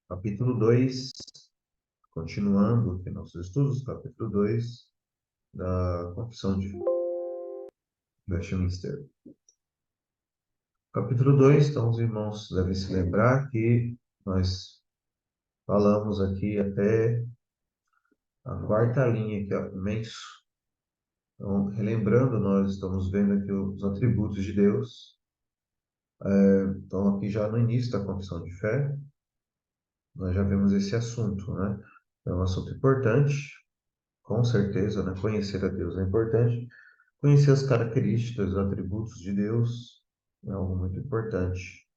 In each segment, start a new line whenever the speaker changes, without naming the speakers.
Capítulo 2, continuando aqui nossos estudos, capítulo 2 da Confissão de Westminster. Capítulo 2, então os irmãos devem se lembrar que nós falamos aqui até a quarta linha, que é o menso. Então, relembrando, nós estamos vendo aqui os atributos de Deus. Então, aqui já no início da Confissão de Fé, nós já vemos esse assunto, né? É um assunto importante, com certeza, né? Conhecer a Deus é importante. Conhecer as características, os atributos de Deus é algo muito importante.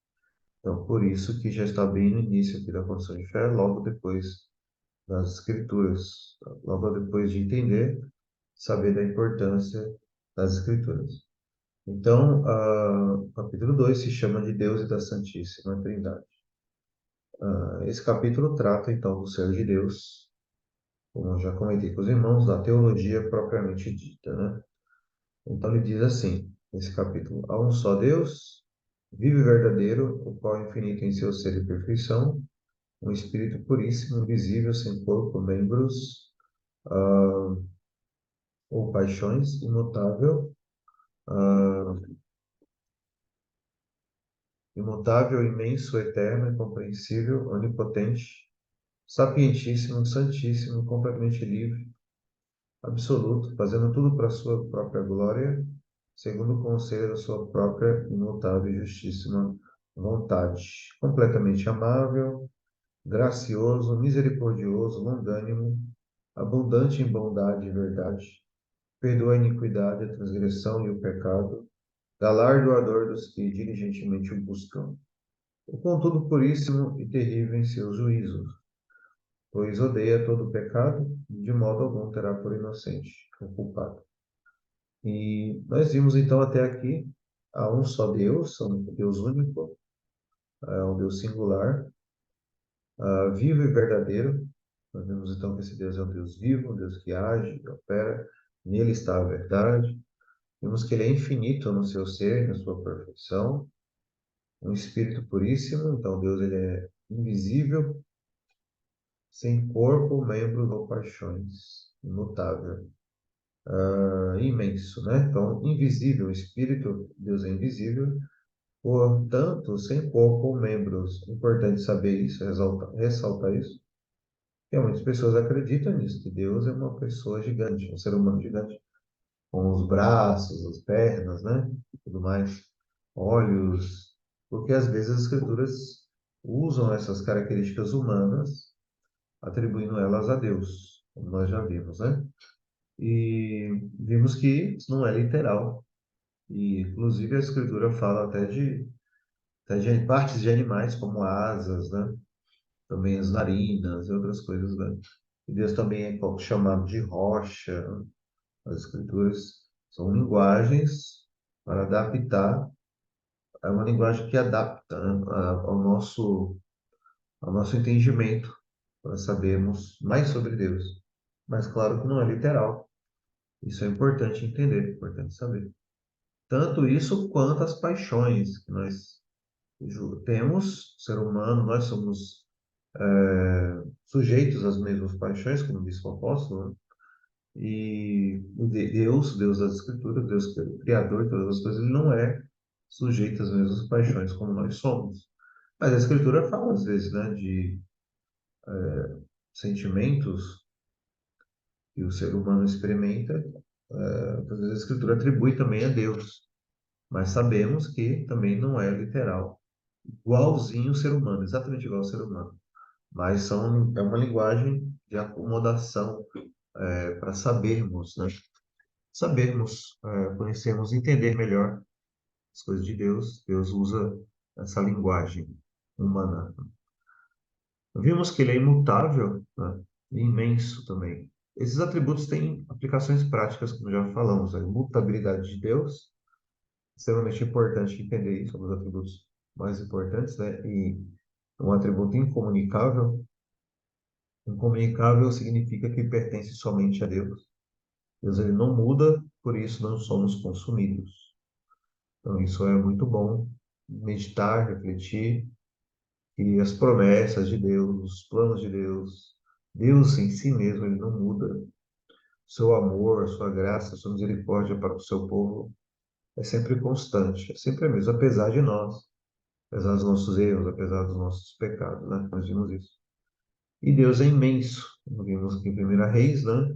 Então, por isso que já está bem no início aqui da confissão de fé, logo depois das Escrituras, logo depois de entender, saber da importância das Escrituras. Então, o capítulo 2 se chama de Deus e da Santíssima Trindade. Esse capítulo trata, então, do ser de Deus, como eu já comentei com os irmãos, da teologia propriamente dita, né? Então ele diz assim, nesse capítulo: há um só Deus, vivo e verdadeiro, o qual é infinito em seu ser e perfeição, um Espírito puríssimo, invisível, sem corpo, membros ah, ou paixões, imutável, ah, imutável, imenso, eterno, incompreensível, onipotente, sapientíssimo, santíssimo, completamente livre, absoluto, fazendo tudo para a sua própria glória, segundo o conselho da sua própria imutável e justíssima vontade, completamente amável, gracioso, misericordioso, longânimo, abundante em bondade e verdade, perdoa a iniquidade, a transgressão e o pecado, galardoador dos que diligentemente o buscam. E contudo puríssimo e terrível em seus juízos, pois odeia todo o pecado, e de modo algum terá por inocente o culpado. E nós vimos então até aqui há um só Deus, um Deus único, um Deus singular, vivo e verdadeiro. Nós vimos então que esse Deus é um Deus vivo, um Deus que age, que opera, nele está a verdade. Vimos que ele é infinito no seu ser, na sua perfeição, um espírito puríssimo, então Deus ele é invisível, sem corpo, membros ou paixões, imutável, imenso, né? Então, invisível, o espírito, Deus é invisível, portanto, sem corpo ou membros. Importante saber isso, ressaltar isso, porque muitas pessoas acreditam nisso, que Deus é uma pessoa gigante, um ser humano gigante, com os braços, as pernas, né? Tudo mais, olhos, porque às vezes as escrituras usam essas características humanas, atribuindo elas a Deus, como nós já vimos, né? E vimos que isso não é literal. E, inclusive, a escritura fala até de partes de animais, como asas, né? Também as narinas e outras coisas, né? E Deus também é chamado de rocha. As escrituras são linguagens para adaptar, é uma linguagem que adapta, né, ao nosso entendimento, para sabermos mais sobre Deus. Mas claro que não é literal. Isso é importante entender, importante saber. Tanto isso quanto as paixões que nós temos, ser humano, nós somos sujeitos às mesmas paixões, como diz o apóstolo, né? E Deus das Escrituras, Deus que é o Criador de todas as coisas, ele não é sujeito às mesmas paixões como nós somos. Mas a Escritura fala, às vezes, né, de sentimentos que o ser humano experimenta, às vezes a Escritura atribui também a Deus, mas sabemos que também não é literal. Igualzinho o ser humano, exatamente igual ao ser humano. Mas é uma linguagem de acomodação para sabermos, né? Sabermos, conhecermos, entender melhor as coisas de Deus. Deus usa essa linguagem humana. Vimos que ele é imutável, né? E imenso também. Esses atributos têm aplicações práticas, como já falamos. A imutabilidade de Deus, extremamente importante entender isso, são os atributos mais importantes, né? E um atributo incomunicável. Incomunicável significa que pertence somente a Deus. Deus ele não muda, por isso não somos consumidos. Então isso é muito bom meditar, refletir, e as promessas de Deus, os planos de Deus. Deus em si mesmo, ele não muda. Seu amor, sua graça, sua misericórdia para o seu povo é sempre constante, é sempre a mesma, apesar de nós, apesar dos nossos erros, apesar dos nossos pecados, né? Nós vimos isso. E Deus é imenso. Nós vimos aqui em 1 Reis, né?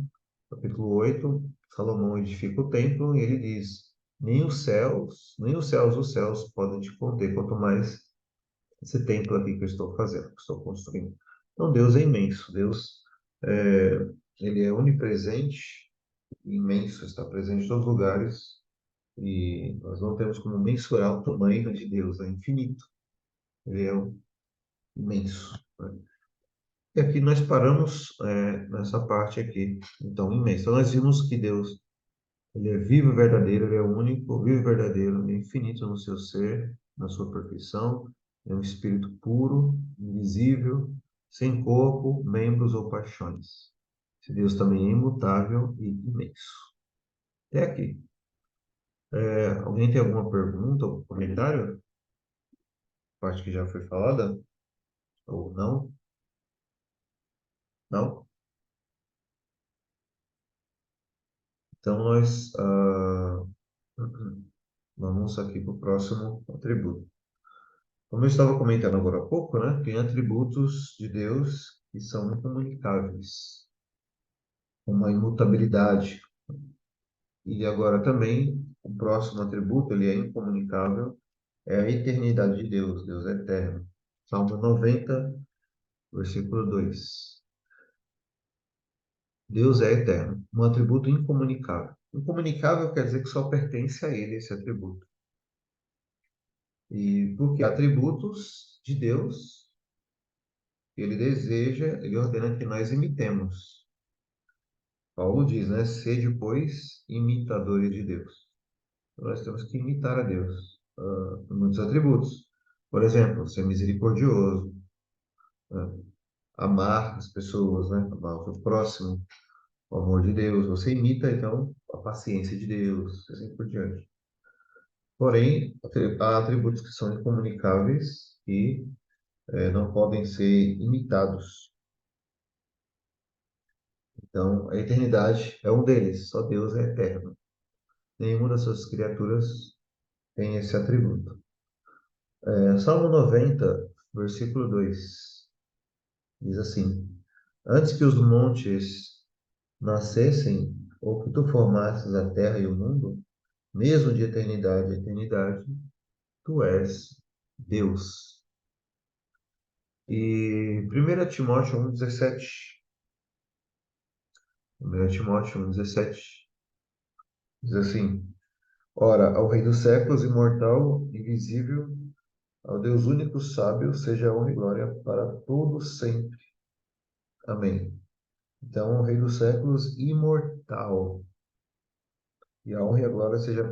Capítulo 8, Salomão edifica o templo e ele diz: nem os céus dos céus podem te conter, quanto mais esse templo aqui que eu estou fazendo, que eu estou construindo. Então Deus é imenso, Deus é, ele é onipresente, imenso, está presente em todos os lugares e nós não temos como mensurar o tamanho de Deus, é infinito, ele é imenso, né? E aqui nós paramos nessa parte aqui, então imenso. Então nós vimos que Deus ele é vivo e verdadeiro, ele é único, vivo e verdadeiro, ele é infinito no seu ser, na sua perfeição, é um espírito puro, invisível, sem corpo, membros ou paixões. Esse Deus também é imutável e imenso. Até aqui. Alguém tem alguma pergunta ou comentário? Parte que já foi falada? Ou não? Não? Então nós vamos aqui para o próximo atributo. Como eu estava comentando agora há pouco, né, tem atributos de Deus que são incomunicáveis, uma imutabilidade. E agora também, o próximo atributo, ele é incomunicável, é a eternidade de Deus, Deus é eterno. Salmo 90, versículo 2. Deus é eterno, um atributo incomunicável. Incomunicável quer dizer que só pertence a ele esse atributo. E porque atributos de Deus, ele deseja, ele ordena que nós imitemos. Paulo diz, né? Sede, pois, imitadores de Deus. Então, nós temos que imitar a Deus, muitos atributos. Por exemplo, ser misericordioso, né? Amar as pessoas, né? Amar o seu próximo, o amor de Deus. Você imita, então, a paciência de Deus, assim por diante. Porém, há atributos que são incomunicáveis e não podem ser imitados. Então, a eternidade é um deles. Só Deus é eterno. Nenhuma das suas criaturas tem esse atributo. Salmo 90, versículo 2, diz assim: Antes que os montes nascessem, ou que tu formasses a terra e o mundo, mesmo de eternidade a eternidade, tu és Deus. E 1 Timóteo 1,17. 1 Timóteo 1,17 diz assim: Ora, ao Rei dos séculos, imortal, invisível, ao Deus único, sábio, seja honra e glória para todos sempre. Amém. Então, o Rei dos séculos, imortal. E a honra e a glória seja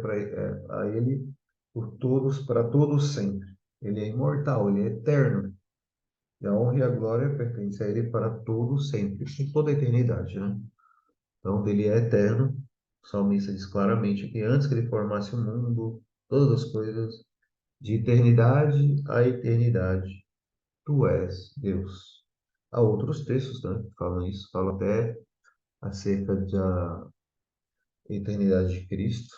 a Ele por todos, para todos sempre. Ele é imortal, Ele é eterno. E a honra e a glória pertencem a Ele para todos sempre, em toda a eternidade, né? Então, Ele é eterno. O salmista diz claramente que antes que Ele formasse o mundo, todas as coisas, de eternidade a eternidade, Tu és Deus. Há outros textos, né, que falam isso, falam até acerca da eternidade de Cristo.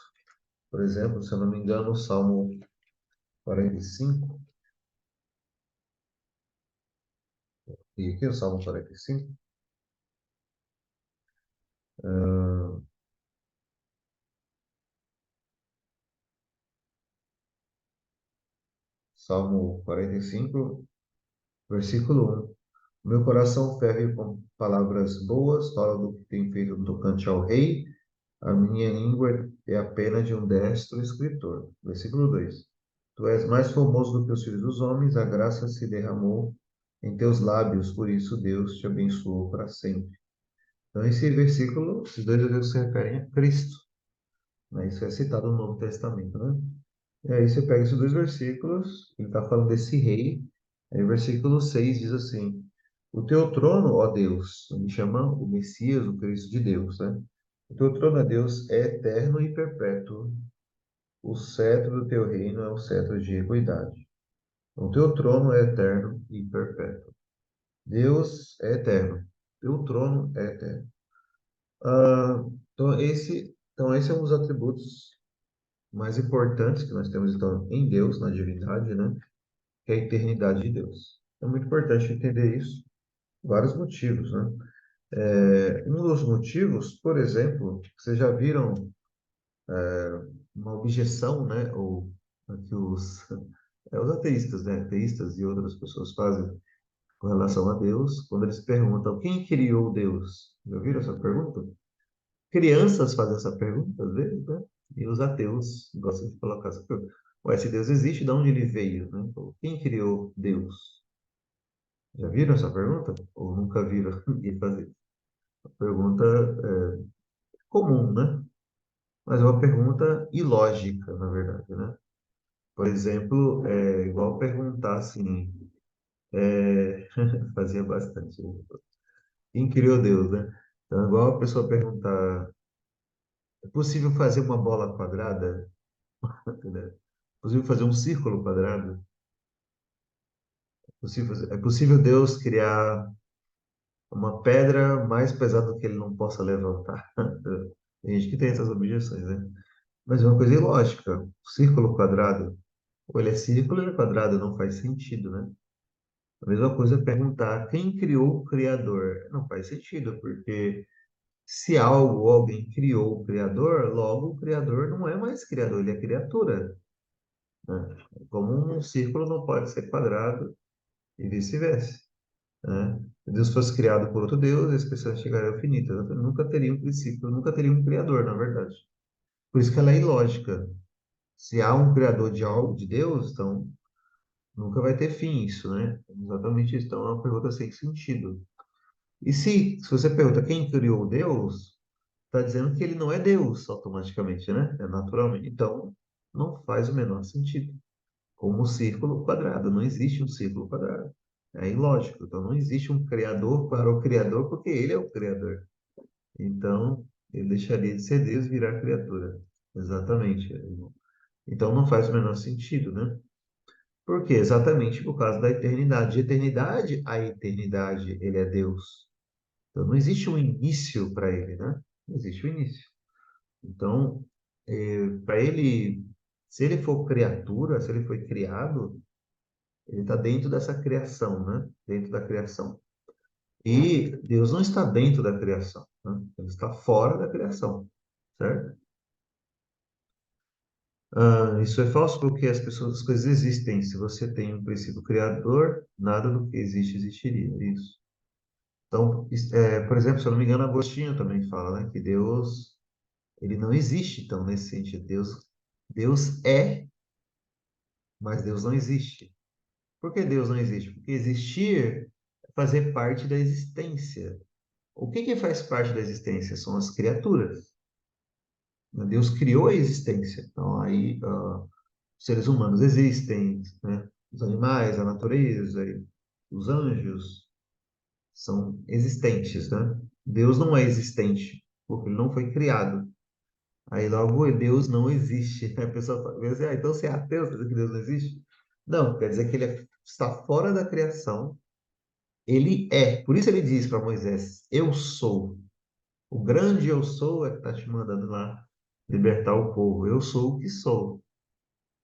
Por exemplo, se eu não me engano, o Salmo 45, e aqui é o Salmo 45, ah, Salmo 45, versículo 1. Meu coração ferve com palavras boas, fala do que tem feito no tocante ao rei, a minha língua é a pena de um destro escritor. Versículo 2. Tu és mais formoso do que os filhos dos homens, a graça se derramou em teus lábios, por isso Deus te abençoou para sempre. Então, esse versículo, esses dois versículos se referem a Cristo, né? Isso é citado no Novo Testamento, né? E aí você pega esses dois versículos, ele está falando desse rei, aí o versículo 6 diz assim: O teu trono, ó Deus, ele chama o Messias, o Cristo de Deus, né? O teu trono, ó Deus, é eterno e perpétuo. O cetro do teu reino é um cetro de equidade. O teu trono é eterno e perpétuo. Deus é eterno. Teu trono é eterno. Ah, então esse é um dos atributos mais importantes que nós temos então em Deus, na divindade, né? Que é a eternidade de Deus. É muito importante entender isso, vários motivos, né? Um dos motivos, por exemplo, vocês já viram uma objeção, né? Ou que os ateístas, né? Ateístas e outras pessoas fazem com relação a Deus, quando eles perguntam quem criou Deus? Já viram essa pergunta? Crianças fazem essa pergunta, às vezes, né? E os ateus gostam de colocar essa pergunta. Ué, se Deus existe, de onde ele veio, né? Ou quem criou Deus? Já viram essa pergunta? Ou nunca viram ninguém fazer? Pergunta comum, né? Mas é uma pergunta ilógica, na verdade, né? Por exemplo, é igual perguntar assim, fazia bastante, né? Quem criou Deus, né? Então, é igual a pessoa perguntar, é possível fazer uma bola quadrada? Entendeu? É possível fazer um círculo quadrado? É possível Deus criar uma pedra mais pesada que ele não possa levantar? Tem gente que tem essas objeções, né? Mas é uma coisa ilógica. O círculo quadrado, ou ele é círculo ou ele é quadrado, não faz sentido, né? A mesma coisa é perguntar quem criou o Criador. Não faz sentido, porque se algo ou alguém criou o Criador, logo o Criador não é mais Criador, ele é criatura, né? Como um círculo não pode ser quadrado e vice-versa, né? Se Deus fosse criado por outro Deus, as pessoas chegariam ao infinito. Nunca teria um princípio, nunca teria um Criador, na verdade. Por isso que ela é ilógica. Se há um Criador de algo, de Deus, então nunca vai ter fim isso, né? Exatamente isso. Então é uma pergunta sem sentido. E se você pergunta quem criou Deus, está dizendo que ele não é Deus automaticamente, né? É naturalmente. Então, não faz o menor sentido. Como o círculo quadrado, não existe um círculo quadrado. É ilógico. Então, não existe um criador para o criador, porque ele é o criador. Então, ele deixaria de ser Deus e virar criatura. Exatamente. Então, não faz o menor sentido, né? Por quê? Exatamente por causa da eternidade. De eternidade a eternidade, ele é Deus. Então, não existe um início para ele, né? Não existe um início. Então, para ele, se ele for criatura, se ele foi criado, ele está dentro dessa criação, né? Dentro da criação. E Deus não está dentro da criação, né? Ele está fora da criação, certo? Isso é falso porque as coisas existem. Se você tem um princípio criador, nada do que existe existiria. É isso. Então, por exemplo, se eu não me engano, Agostinho também fala, né, que Deus, ele não existe, então, nesse sentido. Deus é, mas Deus não existe. Por que Deus não existe? Porque existir é fazer parte da existência. O que que faz parte da existência? São as criaturas. Deus criou a existência. Então, aí, os seres humanos existem, né? Os animais, a natureza, os anjos são existentes, né? Deus não é existente, porque ele não foi criado. Aí logo Deus não existe. A pessoa fala assim, então você é ateu, quer dizer que Deus não existe? Não, quer dizer que está fora da criação. Ele é. Por isso ele diz para Moisés: Eu sou. O grande eu sou é que está te mandando lá libertar o povo. Eu sou o que sou.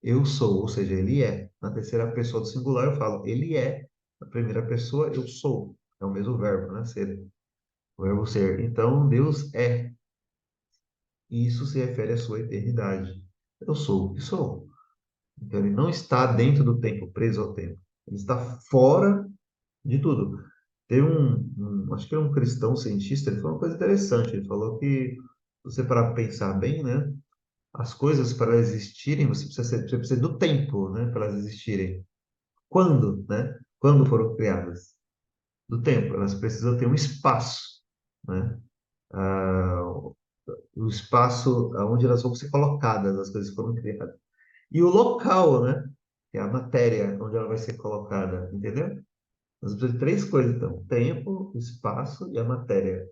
Eu sou, ou seja, ele é. Na terceira pessoa do singular eu falo, ele é. Na primeira pessoa, eu sou. É o mesmo verbo, né? Ser. O verbo ser. Então, Deus é. E isso se refere à sua eternidade. Eu sou o que sou. Então, ele não está dentro do tempo, preso ao tempo. Ele está fora de tudo. Tem acho que é um cristão cientista, ele falou uma coisa interessante. Ele falou que, se você parar para pensar bem, né? As coisas, para elas existirem, você precisa do tempo, né? Para elas existirem. Quando, né? Quando foram criadas? Do tempo. Elas precisam ter um espaço, né? Ah, o espaço onde elas vão ser colocadas, as coisas que foram criadas. E o local, né? Que é a matéria onde ela vai ser colocada, entendeu? Nós precisamos de três coisas, então: tempo, o espaço e a matéria.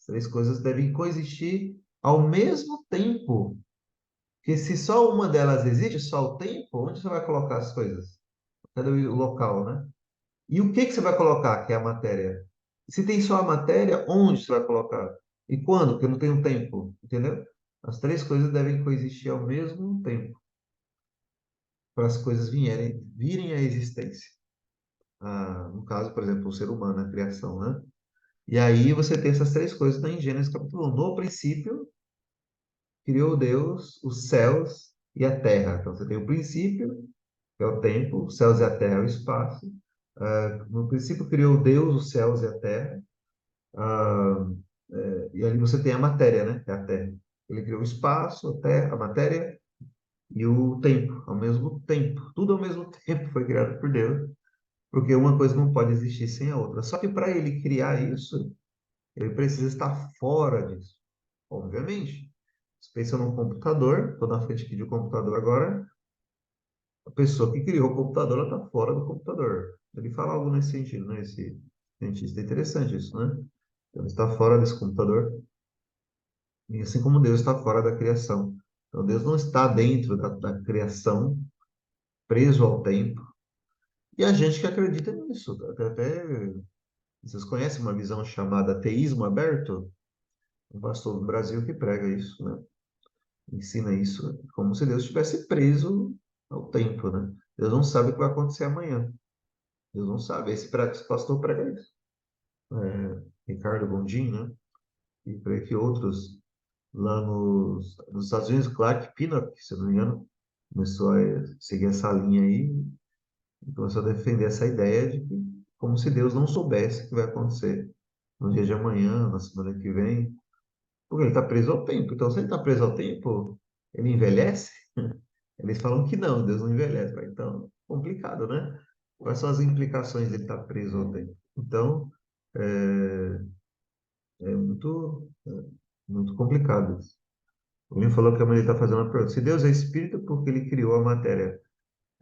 As três coisas devem coexistir ao mesmo tempo. Porque se só uma delas existe, só o tempo, onde você vai colocar as coisas? Cadê o local, né? E o que que você vai colocar, que é a matéria? Se tem só a matéria, onde você vai colocar? E quando? Porque não tem um tempo, entendeu? As três coisas devem coexistir ao mesmo tempo, para as coisas virem à existência. Ah, no caso, por exemplo, o ser humano, a criação, né? E aí você tem essas três coisas em Gênesis capítulo 1. No princípio, criou Deus os céus e a terra. Então você tem o princípio, que é o tempo, os céus e a terra é o espaço. No princípio criou Deus os céus e a terra. Ah, e ali você tem a matéria, né? Que é a terra. Ele criou o espaço, a terra, a matéria e o tempo, ao mesmo tempo. Tudo ao mesmo tempo foi criado por Deus, porque uma coisa não pode existir sem a outra. Só que para ele criar isso, ele precisa estar fora disso, obviamente. Você pensa num computador, estou na frente aqui de um computador agora, a pessoa que criou o computador, ela está fora do computador. Ele fala algo nesse sentido, né? Esse cientista. É interessante isso, né? Ele está fora desse computador, e assim como Deus está fora da criação. Então, Deus não está dentro da criação, preso ao tempo. E a gente que acredita nisso. Até, vocês conhecem uma visão chamada teísmo aberto? Um pastor do Brasil que prega isso, né? Ensina isso como se Deus estivesse preso ao tempo, né? Deus não sabe o que vai acontecer amanhã. Deus não sabe. Esse pastor prega isso. Ricardo Gondim, né? E creio que outros lá nos Estados Unidos, Clark Pinnock, se eu não me engano, começou a seguir essa linha aí e começou a defender essa ideia de que, como se Deus não soubesse o que vai acontecer no dia de amanhã, na semana que vem, porque ele está preso ao tempo. Então, se ele está preso ao tempo, ele envelhece? Eles falam que não, Deus não envelhece. Mas então, complicado, né? Quais são as implicações de ele estar preso ao tempo? Então, é, é muito complicado isso. O Lino falou que a mãe está fazendo uma pergunta. Se Deus é espírito, por que ele criou a matéria?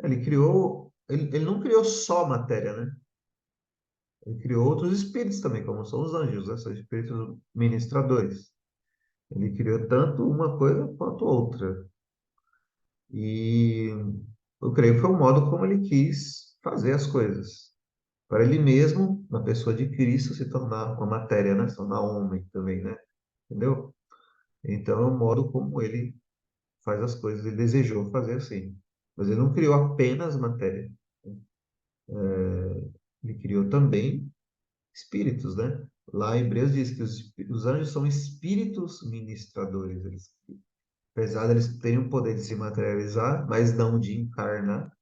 Ele não criou só matéria, né? Ele criou outros espíritos também, como são os anjos, né? São espíritos ministradores. Ele criou tanto uma coisa quanto outra. E eu creio que foi o modo como ele quis fazer as coisas. Para ele mesmo, na pessoa de Cristo, se tornar uma matéria, né? Se tornar homem também, né? Entendeu? Então, é o modo como ele faz as coisas. Ele desejou fazer assim. Mas ele não criou apenas matéria. Ele criou também espíritos, né? Lá em Hebreus diz que os anjos são espíritos ministradores. Apesar de eles terem o poder de se materializar, mas não de encarnar,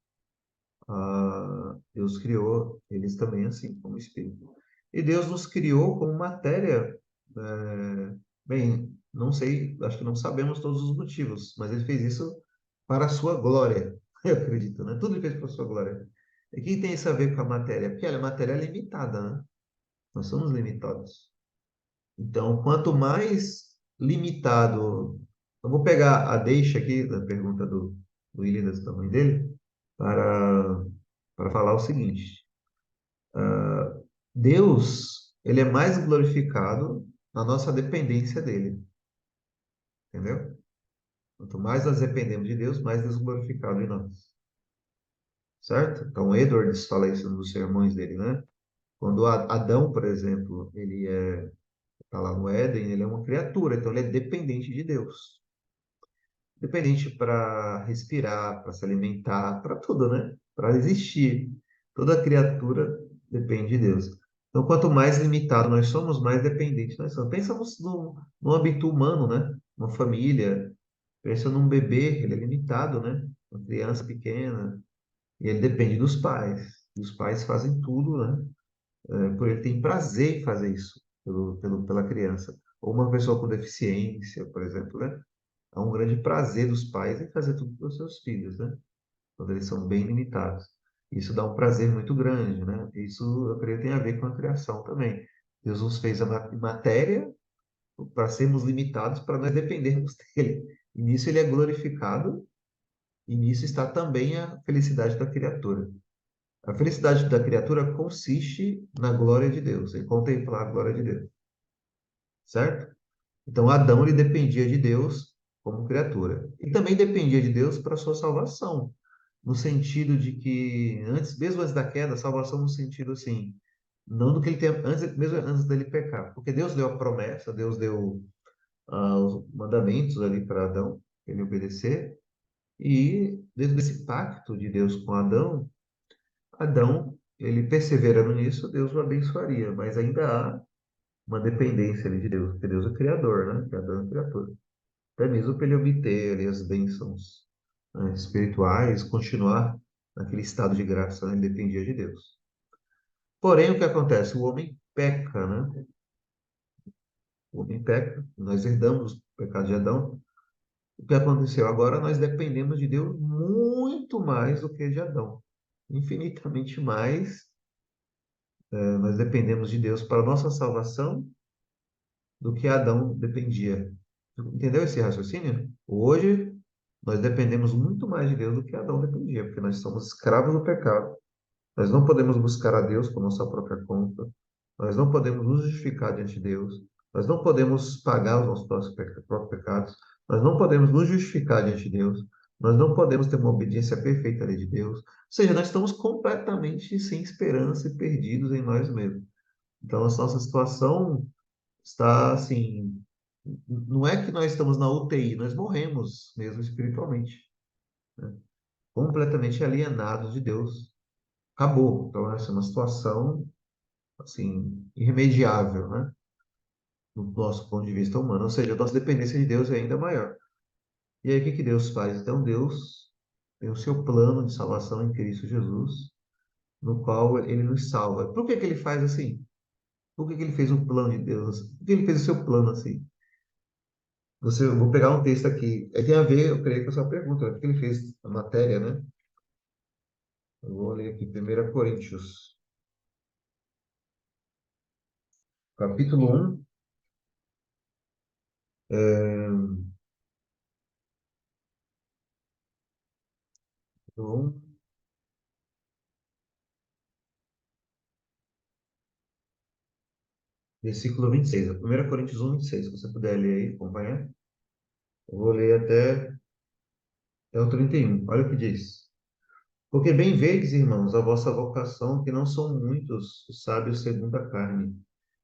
Deus criou eles também assim, como espírito. E Deus nos criou como matéria. Bem, não sei, acho que não sabemos todos os motivos, mas ele fez isso para a sua glória, eu acredito, né? Tudo ele fez para a sua glória. E quem tem isso a ver com a matéria? Porque a matéria é limitada, né? Nós somos limitados. Então, quanto mais limitado. Eu vou pegar a deixa aqui da pergunta do William, do tamanho dele, para, para falar o seguinte: Deus, ele é mais glorificado na nossa dependência dele, entendeu? Quanto mais nós dependemos de Deus, mais Deus é glorificado em nós, certo? Então, Edwards fala isso nos sermões dele, né? Quando Adão, por exemplo, ele está lá no Éden, ele é uma criatura, então ele é dependente de Deus. Dependente para respirar, para se alimentar, para tudo, né? Para existir. Toda criatura depende de Deus. Então, quanto mais limitado nós somos, mais dependentes nós somos. Pensamos no âmbito humano, né? Uma família, pensa num bebê, ele é limitado, né? Uma criança pequena, e ele depende dos pais. E os pais fazem tudo, né? Por ele tem prazer em fazer isso pela criança. Ou uma pessoa com deficiência, por exemplo, né? Há um grande prazer dos pais em fazer tudo para os seus filhos, né? Quando eles são bem limitados. Isso dá um prazer muito grande, né? Isso, eu creio, tem a ver com a criação também. Deus nos fez a matéria para sermos limitados, para nós dependermos dele. E nisso ele é glorificado, e nisso está também a felicidade da criatura. A felicidade da criatura consiste na glória de Deus, em contemplar a glória de Deus, certo? Então, Adão ele dependia de Deus como criatura. E também dependia de Deus para a sua salvação. no sentido de que antes, mesmo antes da queda, a salvação no sentido assim, não do que ele tem antes, mesmo antes dele pecar, porque Deus deu a promessa, Deus deu os mandamentos ali para Adão, ele obedecer, e dentro desse pacto de Deus com Adão, Adão, ele perseverando nisso, Deus o abençoaria, mas ainda há uma dependência ali de Deus, porque Deus é criador, né? Que Adão é criatura. Até mesmo para ele obter ali as bênçãos, né, espirituais, continuar naquele estado de graça, né? Ele dependia de Deus. Porém, o que acontece? O homem peca, né? O homem peca, nós herdamos o pecado de Adão. O que aconteceu? Agora nós dependemos de Deus muito mais do que de Adão. Infinitamente mais, nós dependemos de Deus para a nossa salvação do que Adão dependia. Entendeu esse raciocínio? Hoje, nós dependemos muito mais de Deus do que Adão dependia, porque nós somos escravos do pecado. Nós não podemos buscar a Deus por nossa própria conta. Nós não podemos nos justificar diante de Deus. Nós não podemos pagar os nossos próprios pecados. Nós não podemos nos justificar diante de Deus. Nós não podemos ter uma obediência perfeita à lei de Deus. Ou seja, nós estamos completamente sem esperança e perdidos em nós mesmos. Então, a nossa situação está assim. Não é que nós estamos na UTI, nós morremos mesmo espiritualmente, né? Completamente alienados de Deus. Acabou. Então, essa é uma situação assim, irremediável, né? Do nosso ponto de vista humano. Ou seja, a nossa dependência de Deus é ainda maior. E aí, o que que Deus faz? Então, Deus tem o seu plano de salvação em Cristo Jesus, no qual ele nos salva. Por que que ele faz assim? Por que que ele fez o plano de Deus? Por que ele fez o seu plano assim? Eu vou pegar um texto aqui. Tem a ver, eu creio, com a sua pergunta. Né? Por que ele fez a matéria, né? Eu vou ler aqui, 1 Coríntios, capítulo 1, um, versículo 26. 1 Coríntios 1, 26. Se você puder ler aí, acompanhar. Eu vou ler até o 31. Olha o que diz. Porque bem vedes, irmãos, a vossa vocação, que não são muitos os sábios segundo a carne,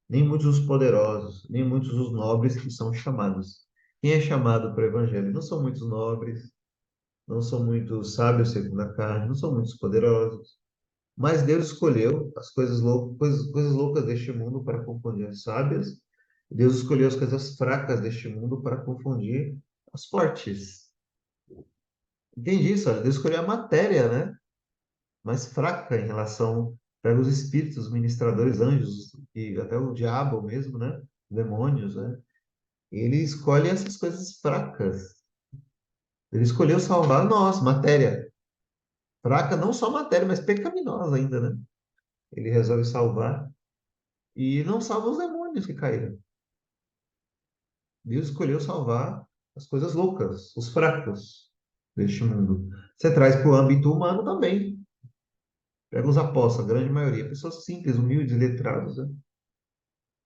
nem muitos os poderosos, nem muitos os nobres que são chamados. Quem é chamado para o evangelho? Não são muitos nobres, não são muitos sábios segundo a carne, não são muitos poderosos. Mas Deus escolheu as coisas loucas deste mundo para confundir as sábias. Deus escolheu as coisas fracas deste mundo para confundir as fortes. Entende isso? Olha, Deus escolheu a matéria, né? Mais fraca em relação. Pega os espíritos, os ministradores, anjos, e até o diabo mesmo, né? Demônios, né? Ele escolhe essas coisas fracas. Ele escolheu salvar nós, matéria. Fraca, não só matéria, mas pecaminosa ainda, né? Ele resolve salvar e não salva os demônios que caíram. Deus escolheu salvar as coisas loucas, os fracos deste mundo. Você traz para o âmbito humano também. Pega os apóstolos, a grande maioria, pessoas simples, humildes, letrados, né?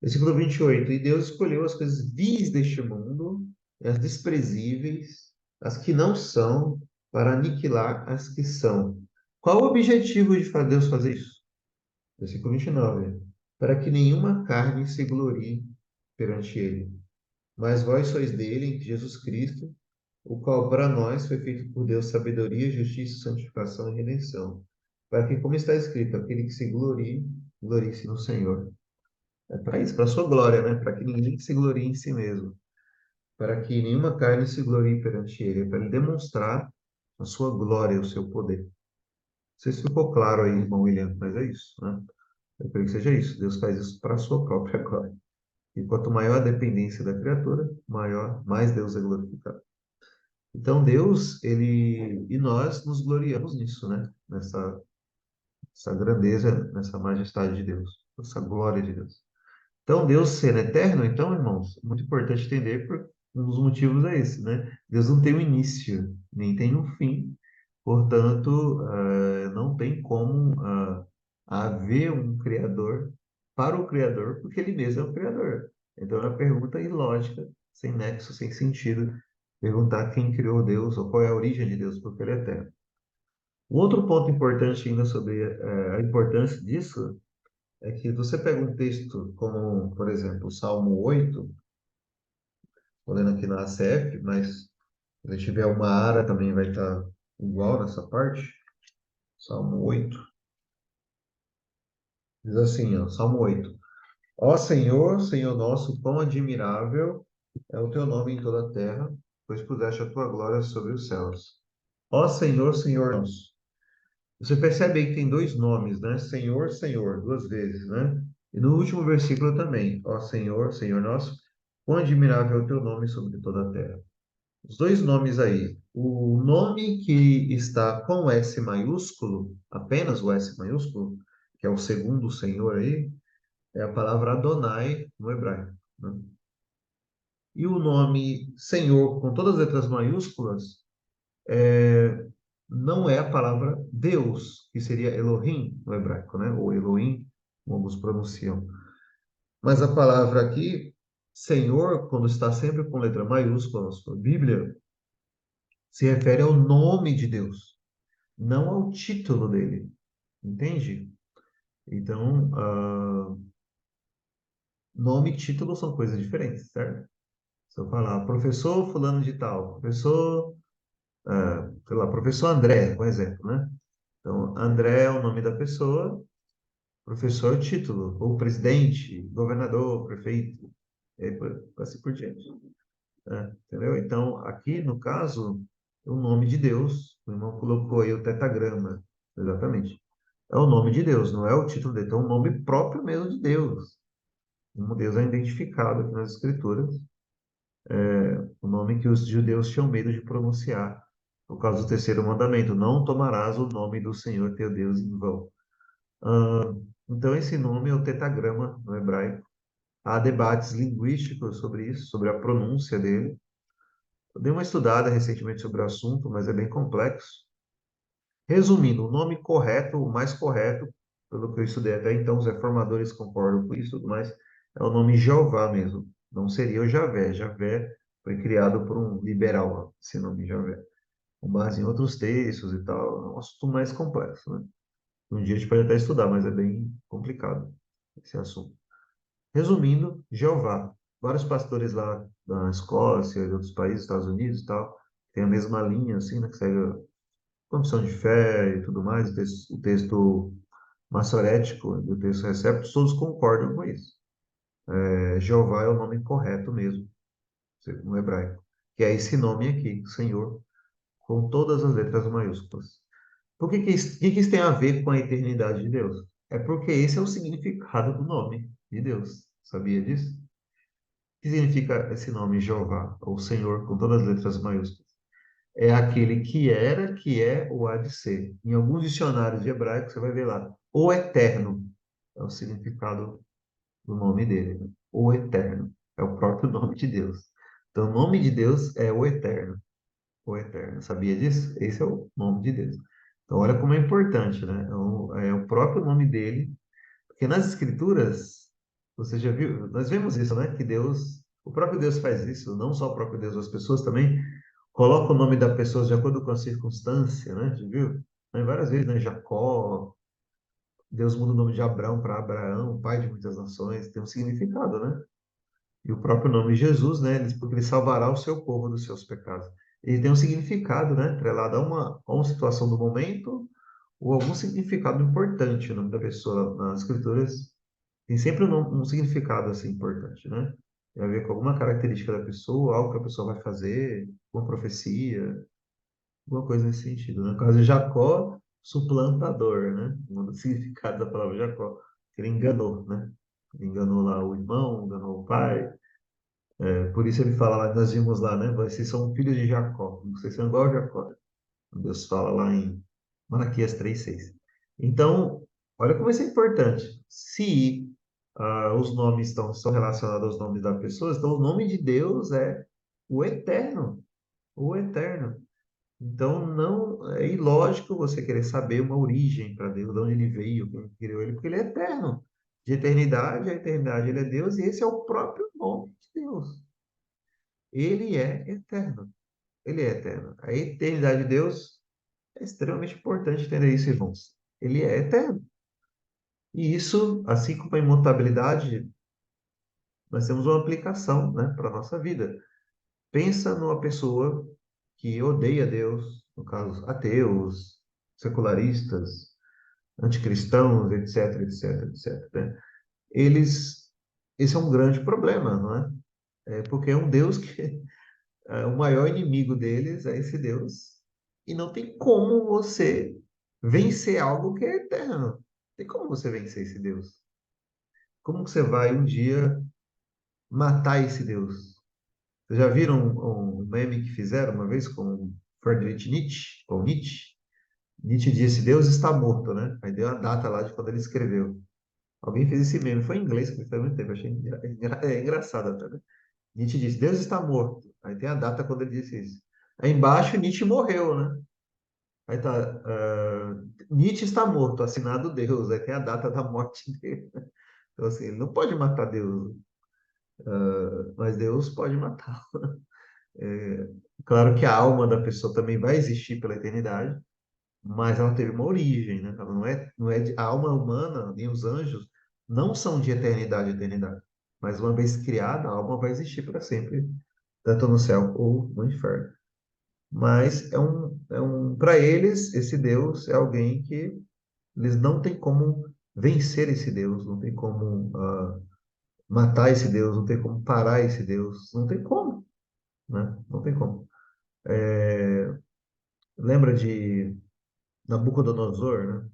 Versículo 28. E Deus escolheu as coisas vis deste mundo, as desprezíveis, as que não são, para aniquilar as que são. Qual o objetivo de Deus fazer isso? Versículo 29. Para que nenhuma carne se glorie perante ele. Mas vós sois dele, em Jesus Cristo, o qual para nós foi feito por Deus sabedoria, justiça, santificação e redenção. Para que, como está escrito, aquele que se glorie, glorie-se no Senhor. É para isso, para a sua glória, né? Para que ninguém se glorie em si mesmo. Para que nenhuma carne se glorie perante ele. É para ele demonstrar a sua glória, o seu poder. Não sei se ficou claro aí, irmão William, mas é isso, né? Eu creio que seja isso. Deus faz isso para a sua própria glória. E quanto maior a dependência da criatura, mais Deus é glorificado. Então Deus, ele e nós nos gloriamos nisso, né? Essa grandeza, nessa majestade de Deus, essa glória de Deus. Então Deus sendo eterno, então, irmãos, muito importante entender por um dos motivos é esse, né? Deus não tem um início, nem tem um fim. Portanto, não tem como haver um criador para o criador, porque ele mesmo é o criador. Então é uma pergunta ilógica, sem nexo, sem sentido perguntar quem criou Deus ou qual é a origem de Deus, porque ele é eterno. O outro ponto importante ainda sobre a importância disso é que você pega um texto como, por exemplo, o Salmo 8, estou lendo aqui na ACF, mas se ele tiver uma ara também vai estar igual nessa parte. Salmo 8 diz assim, ó, Salmo 8. Ó Senhor, Senhor nosso, quão admirável é o teu nome em toda a terra, pois puseste a tua glória sobre os céus. Ó Senhor, Senhor nosso. Você percebe aí que tem dois nomes, né? Senhor, Senhor, duas vezes, né? E no último versículo também. Ó Senhor, Senhor nosso, quão admirável é o teu nome sobre toda a terra. Os dois nomes aí. O nome que está com S maiúsculo, apenas o S maiúsculo, que é o segundo Senhor aí, é a palavra Adonai no hebraico, né? E o nome Senhor com todas as letras maiúsculas não é a palavra Deus, que seria Elohim no hebraico, né? Ou Elohim, como alguns pronunciam. Mas a palavra aqui, Senhor, quando está sempre com letra maiúscula na sua Bíblia, se refere ao nome de Deus, não ao título dele. Entende? Então, nome e título são coisas diferentes, certo? Se eu falar professor fulano de tal, professor, sei lá, professor André, por exemplo, né? Então, André é o nome da pessoa, professor é o título, ou presidente, governador, prefeito, e aí assim por diante, né? Entendeu? Então, aqui, no caso, é o nome de Deus, o irmão colocou aí o tetagrama, exatamente. É o nome de Deus, não é o título dele, então é o nome próprio mesmo de Deus. Como Deus é identificado aqui nas Escrituras, o nome que os judeus tinham medo de pronunciar, por causa do terceiro mandamento: não tomarás o nome do Senhor teu Deus em vão. Ah, então, esse nome é o tetagrama no hebraico. Há debates linguísticos sobre isso, sobre a pronúncia dele. Eu dei uma estudada recentemente sobre o assunto, mas é bem complexo. Resumindo, o nome correto, o mais correto, pelo que eu estudei até então, os reformadores concordam com isso, e tudo mais, é o nome Jeová mesmo. Não seria o Javé. Javé foi criado por um liberal, esse nome Javé, com base em outros textos e tal. É um assunto mais complexo, né? Um dia a gente pode até estudar, mas é bem complicado esse assunto. Resumindo, Jeová. Vários pastores lá da Escócia e outros países, Estados Unidos e tal, tem a mesma linha, assim, né, que segue a confissão de fé e tudo mais, o texto maçorético e o texto receptos, todos concordam com isso. Jeová é o nome correto mesmo, no hebraico, que é esse nome aqui, Senhor, com todas as letras maiúsculas. Por que que isso tem a ver com a eternidade de Deus? É porque esse é o significado do nome de Deus. Sabia disso? O que significa esse nome Jeová, ou Senhor, com todas as letras maiúsculas? É aquele que era, que é ou há de ser. Em alguns dicionários de hebraico, você vai ver lá, o eterno é o significado do nome dele, né? O eterno é o próprio nome de Deus. Então, o nome de Deus é o eterno. O eterno. Sabia disso? Esse é o nome de Deus. Então, olha como é importante, né? É o próprio nome dele, porque nas Escrituras, você já viu, nós vemos isso, né? Que Deus, o próprio Deus faz isso, não só o próprio Deus, as pessoas também colocam o nome da pessoa de acordo com a circunstância, né? Já viu? Tem várias vezes, né? Jacó, Deus muda o nome de Abraão para Abraão, pai de muitas nações, tem um significado, né? E o próprio nome Jesus, né? Porque ele salvará o seu povo dos seus pecados. Ele tem um significado, né? Atrelado a uma situação do momento ou algum significado importante. O nome da pessoa nas escrituras tem sempre um significado assim importante, né? Tem a ver com alguma característica da pessoa, algo que a pessoa vai fazer, uma profecia, alguma coisa nesse sentido, né? No caso de Jacó, suplantador, né? Um dos significados da palavra Jacó, que ele enganou, né? Ele enganou lá o irmão, enganou o pai. Por isso ele fala lá, nós vimos lá, né? Vocês são filhos de Jacó, vocês são igual a Jacó. Deus fala lá em Malaquias 3:6. Então, olha como isso é importante. Se os nomes estão relacionados aos nomes das pessoas, então o nome de Deus é o Eterno, o Eterno. Então, não é ilógico você querer saber uma origem para Deus, de onde ele veio, quem criou ele, porque ele é eterno. De eternidade a eternidade, ele é Deus e esse é o próprio nome de Deus. Ele é eterno. Ele é eterno. A eternidade de Deus É extremamente importante entender isso, irmãos. Ele é eterno. E isso, assim como a imutabilidade, nós temos uma aplicação, né, para a nossa vida. Pensa numa pessoa que odeia Deus, no caso, ateus, secularistas, anticristãos, etc, etc, etc, né? Eles, esse é um grande problema, não é? É porque é um Deus que o maior inimigo deles é esse Deus. E não tem como você vencer algo que é eterno. Não tem como você vencer esse Deus. Como que você vai um dia matar esse Deus? Vocês já viram um meme que fizeram uma vez com Friedrich Nietzsche? Ou Nietzsche? Nietzsche disse: Deus está morto, né? Aí deu a data lá de quando ele escreveu. Alguém fez esse meme. Foi em inglês que faz muito tempo. Achei engraçado até, né? Nietzsche disse: Deus está morto. Aí tem a data quando ele disse isso. Aí embaixo, Nietzsche morreu, né? Aí tá, Nietzsche está morto, assinado Deus. Aí tem a data da morte dele. Então, assim, ele não pode matar Deus, mas Deus pode matar. Claro que a alma da pessoa também vai existir pela eternidade, mas ela teve uma origem, né? Ela a alma humana, nem os anjos, não são de eternidade a eternidade. Mas uma vez criada, a alma vai existir para sempre, tanto no céu ou no inferno. Mas para eles, esse Deus é alguém que eles não têm como vencer esse Deus, não tem como matar esse Deus, não tem como parar esse Deus, não tem como, né? Não tem como. Lembra de Nabucodonosor, né?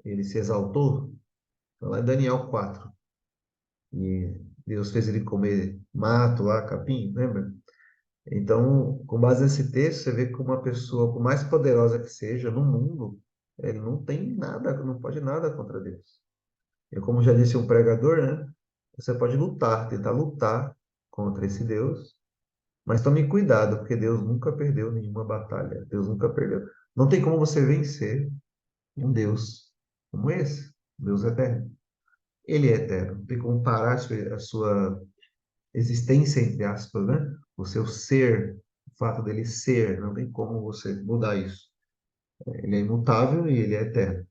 Ele se exaltou, tá lá em Daniel 4, e Deus fez ele comer mato lá, capim, lembra? Então, com base nesse texto, você vê que uma pessoa, por mais poderosa que seja no mundo, ele não tem nada, não pode nada contra Deus. E como já disse um pregador, né? Você pode lutar, tentar lutar contra esse Deus, mas tome cuidado, porque Deus nunca perdeu nenhuma batalha. Deus nunca perdeu. Não tem como você vencer um Deus como esse, Deus eterno. Ele é eterno. Não tem como parar a sua existência, entre aspas, né? O seu ser, o fato dele ser, não tem como você mudar isso. Ele é imutável e ele é eterno.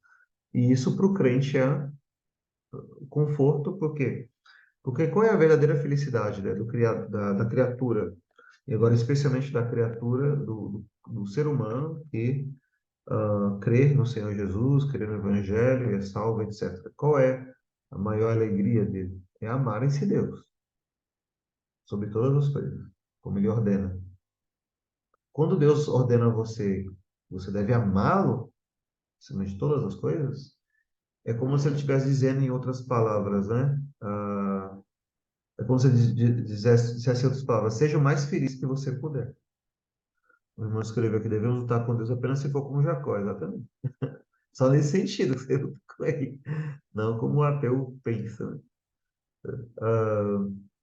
E isso para o crente é conforto, por quê? Porque qual é a verdadeira felicidade, né, da criatura? E agora, especialmente da criatura, do ser humano que crer no Senhor Jesus, crer no Evangelho, é salvo, etc. Qual é a maior alegria dele? É amar esse Deus, sobre todas as coisas, como ele ordena. Quando Deus ordena você, você deve amá-lo, acima de todas as coisas, é como se ele estivesse dizendo em outras palavras, né? É como se ele dissesse em outras palavras, seja o mais feliz que você puder. O irmão escreveu que devemos lutar com Deus apenas se for como Jacó, exatamente. Só nesse sentido que você luta com ele, não como o ateu pensa, né?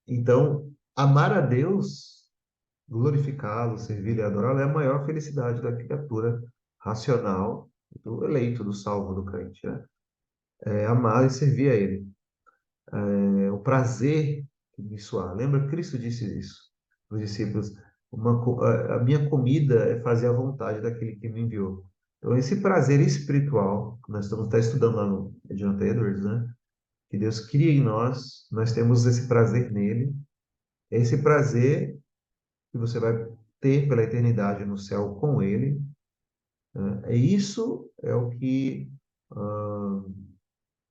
Então, amar a Deus, glorificá-lo, servi-lo e adorá-lo é a maior felicidade da criatura racional, do eleito, do salvo, do crente, né? É amar e servir a Ele. O prazer que nisso há. Lembra que Cristo disse isso para os discípulos? A minha comida é fazer a vontade daquele que me enviou. Então, esse prazer espiritual, que nós estamos até estudando lá no Jonathan Edwards, né? Que Deus cria em nós, nós temos esse prazer nele. É esse prazer que você vai ter pela eternidade no céu com ele, né? Isso é o que ah,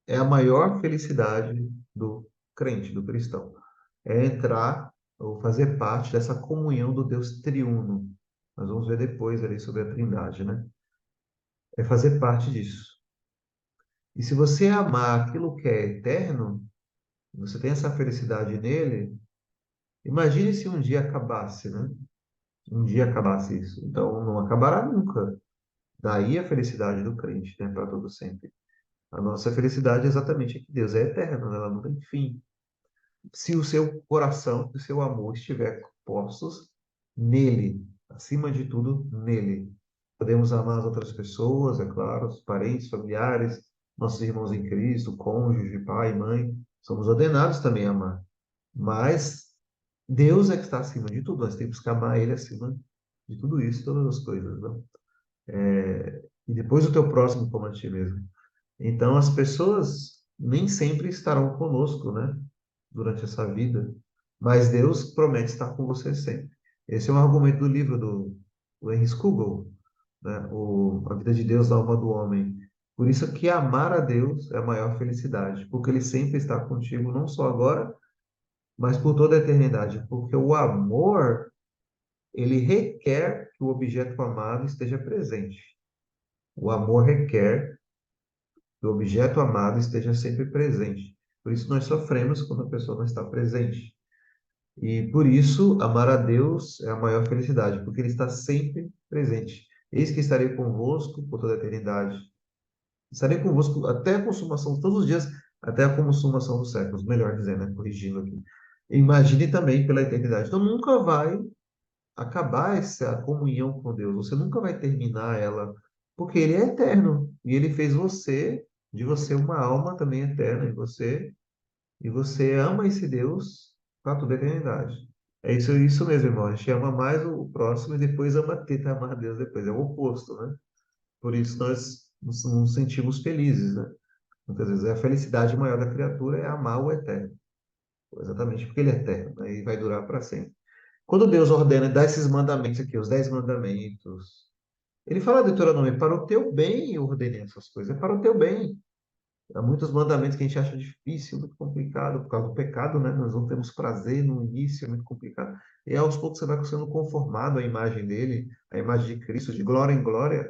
é a maior felicidade do crente, do cristão. É entrar ou fazer parte dessa comunhão do Deus triuno. Nós vamos ver depois ali sobre a Trindade, né? É fazer parte disso. E se você amar aquilo que é eterno, você tem essa felicidade nele, imagine se um dia acabasse, né? Um dia acabasse isso. Então não acabará nunca. Daí a felicidade do crente, né? Para todo sempre. A nossa felicidade é exatamente que Deus é eterno, né? Ela não tem fim. Se o seu coração, se o seu amor estiver postos nele, acima de tudo, nele. Podemos amar as outras pessoas, é claro, os parentes, familiares, nossos irmãos em Cristo, cônjuge, pai, mãe, somos ordenados também a amar. Mas Deus é que está acima de tudo, nós temos que amar Ele acima de tudo isso, todas as coisas, né? e depois o teu próximo como a ti mesmo. Então, as pessoas nem sempre estarão conosco, né, durante essa vida, mas Deus promete estar com você sempre. Esse é um argumento do livro do Henry Scougal, né, A Vida de Deus na Alma do Homem. Por isso que amar a Deus é a maior felicidade, porque Ele sempre está contigo, não só agora, mas por toda a eternidade. Porque o amor, ele requer que o objeto amado esteja presente. O amor requer que o objeto amado esteja sempre presente. Por isso nós sofremos quando a pessoa não está presente. E por isso amar a Deus é a maior felicidade, porque Ele está sempre presente. Eis que estarei convosco por toda a eternidade. Estarei convosco até a consumação, todos os dias, até a consumação dos séculos, melhor dizendo, né? Corrigindo aqui. Imagine também pela eternidade. Então nunca vai acabar essa comunhão com Deus. Você nunca vai terminar ela, porque Ele é eterno e Ele fez de você uma alma também eterna e você ama esse Deus para toda a eternidade. É isso mesmo, irmão. A gente ama mais o próximo e depois tentar amar a Deus depois. É o oposto, né? Por isso nós nos sentimos felizes, né? Muitas vezes a felicidade maior da criatura é amar o eterno. Exatamente porque ele é eterno, né? E vai durar para sempre. Quando Deus ordena, dá esses mandamentos aqui, os 10 mandamentos, ele fala de Deuteronômio, para o teu bem eu ordenei essas coisas, é para o teu bem. Há muitos mandamentos que a gente acha difícil, muito complicado, por causa do pecado, né? Nós não temos prazer no início, é muito complicado. E aos poucos você vai sendo conformado à imagem dele, à imagem de Cristo, de glória em glória,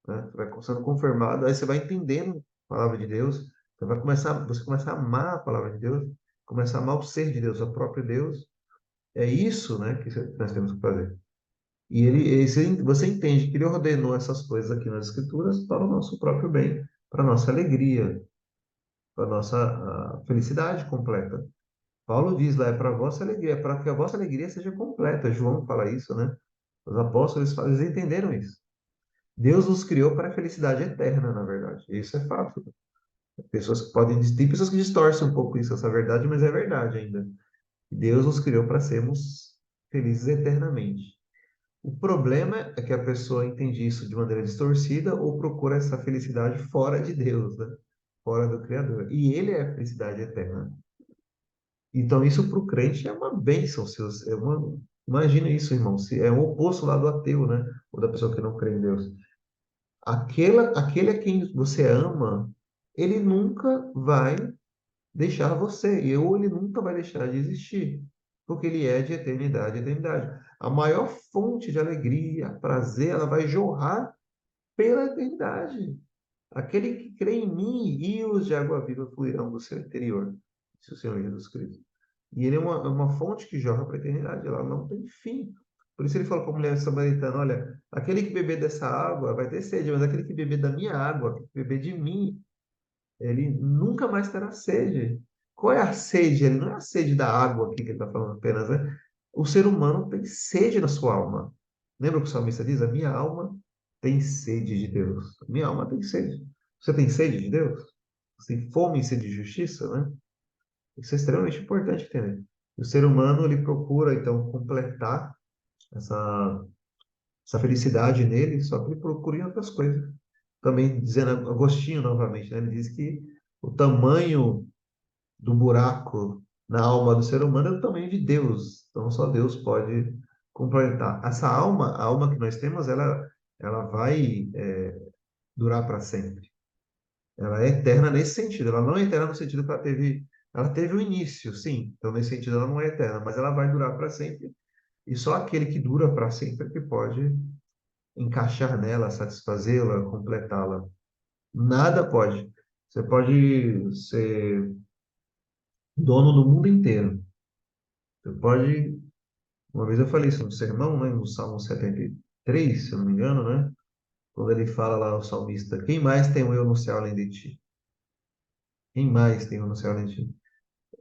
né? Você vai sendo confirmado, aí você vai entendendo a palavra de Deus, você começa a amar a palavra de Deus, começa a amar o ser de Deus, o próprio Deus. É isso, né, que nós temos que fazer. Você entende que ele ordenou essas coisas aqui nas Escrituras para o nosso próprio bem, para a nossa alegria, para a nossa felicidade completa. Paulo diz lá, é para a vossa alegria, é para que a vossa alegria seja completa. João fala isso, né? Os apóstolos eles entenderam isso. Deus nos criou para a felicidade eterna, na verdade. Isso é fato. Tem pessoas que distorcem um pouco isso, essa verdade, mas é verdade ainda. Deus nos criou para sermos felizes eternamente. O problema é que a pessoa entende isso de maneira distorcida ou procura essa felicidade fora de Deus, né? Fora do Criador. E Ele é a felicidade eterna. Então, isso para o crente é uma bênção. Imagina isso, irmão. Se é o oposto lá do ateu, né? Ou da pessoa que não crê em Deus. Aquele a quem você ama, ele nunca vai deixar você, ou ele nunca vai deixar de existir, porque ele é de eternidade a eternidade. A maior fonte de alegria, prazer, ela vai jorrar pela eternidade. Aquele que crê em mim, rios de água viva fluirão do seu interior, disse o Senhor Jesus Cristo. E ele é uma fonte que jorra para a eternidade, ela não tem fim. Por isso ele falou para a mulher samaritana: olha, aquele que beber dessa água vai ter sede, mas aquele que beber da minha água, que beber de mim, ele nunca mais terá sede. Qual é a sede? Ele não é a sede da água aqui que ele está falando apenas, né? O ser humano tem sede na sua alma. Lembra o que o salmista diz? A minha alma tem sede de Deus. A minha alma tem sede. Você tem sede de Deus? Você tem fome e sede de justiça, né? Isso é extremamente importante entender. O ser humano, ele procura, então, completar essa, essa felicidade nele, só que ele procura em outras coisas. Também dizendo, Agostinho novamente, né? Ele diz que o tamanho do buraco na alma do ser humano é o tamanho de Deus. Então, só Deus pode completar. Essa alma, a alma que nós temos, ela vai durar para sempre. Ela é eterna nesse sentido. Ela não é eterna no sentido que ela teve um início, sim. Então, nesse sentido, ela não é eterna, mas ela vai durar para sempre. E só aquele que dura para sempre é que pode encaixar nela, satisfazê-la, completá-la. Nada pode. Você pode ser dono do mundo inteiro. Você pode. Uma vez eu falei isso no sermão, né, no Salmo 73, se eu não me engano, né? Quando ele fala lá, o salmista: quem mais tem eu no céu além de ti? Quem mais tem eu no céu além de ti?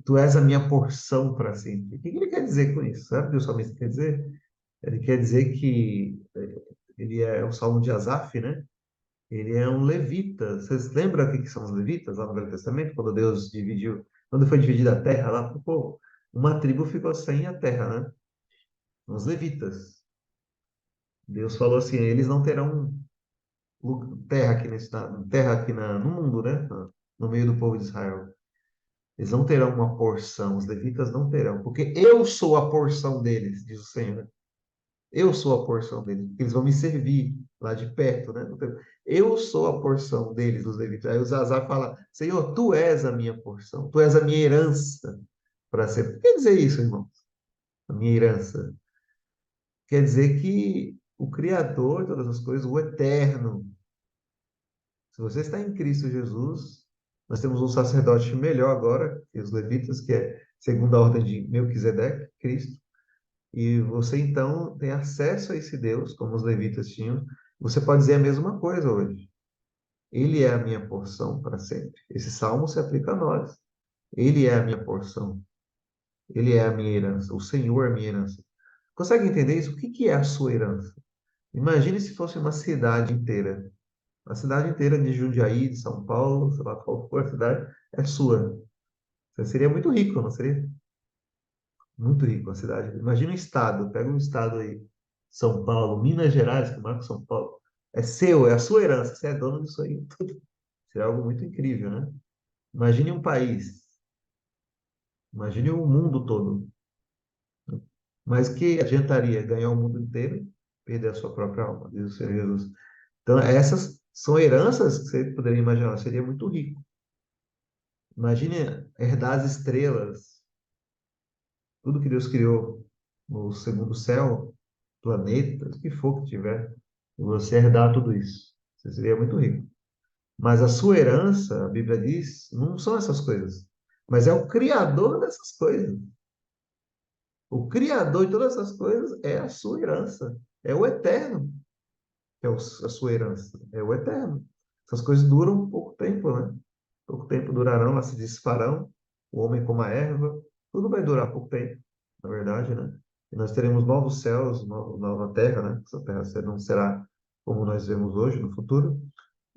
Tu és a minha porção para sempre. O que ele quer dizer com isso? Sabe o que o salmista quer dizer? Ele quer dizer que ele é o salmo de Asaf, né? Ele é um levita. Vocês lembram o que são os levitas lá no Velho Testamento? Quando foi dividida a terra lá, pô, uma tribo ficou sem a terra, né? Os levitas. Deus falou assim: eles não terão. no mundo, né? No meio do povo de Israel. Eles não terão uma porção, os levitas não terão, porque eu sou a porção deles, diz o Senhor. Eu sou a porção deles, porque eles vão me servir lá de perto, né? Eu sou a porção deles, os levitas. Aí o Zazar fala: Senhor, tu és a minha porção, tu és a minha herança para sempre. O que quer dizer isso, irmão? A minha herança. Quer dizer que o Criador de todas as coisas, o Eterno, se você está em Cristo Jesus, nós temos um sacerdote melhor agora, que os levitas, que é segundo a ordem de Melquisedeque, Cristo. E você então tem acesso a esse Deus, como os levitas tinham. Você pode dizer a mesma coisa hoje. Ele é a minha porção para sempre. Esse salmo se aplica a nós. Ele é a minha porção. Ele é a minha herança. O Senhor é a minha herança. Consegue entender isso? O que que é a sua herança? Imagine se fosse uma cidade inteira. A cidade inteira de Jundiaí, de São Paulo, sei lá qual for a cidade, é sua. Você seria muito rico, não seria? Muito rico a cidade. Imagina um estado, pega um estado aí, São Paulo, Minas Gerais, que marca São Paulo. É seu, é a sua herança, você é dono disso aí. Seria algo muito incrível, né? Imagine um país, imagine o mundo todo. Mas que adiantaria ganhar o mundo inteiro, e perder a sua própria alma, diz o Senhor Jesus. Então, essas são heranças que você poderia imaginar, seria muito rico. Imagine herdar as estrelas, tudo que Deus criou no segundo céu, planetas, o que for que tiver, e você herdar tudo isso. Você seria muito rico. Mas a sua herança, a Bíblia diz, não são essas coisas, mas é o Criador dessas coisas. O Criador de todas essas coisas é a sua herança, é o Eterno, que é a sua herança, é o Eterno. Essas coisas duram pouco tempo, né? Pouco tempo durarão, elas se desfarão, o homem como a erva, tudo vai durar pouco tempo, na verdade, né? E nós teremos novos céus, nova terra, né? Essa terra não será como nós vemos hoje, no futuro,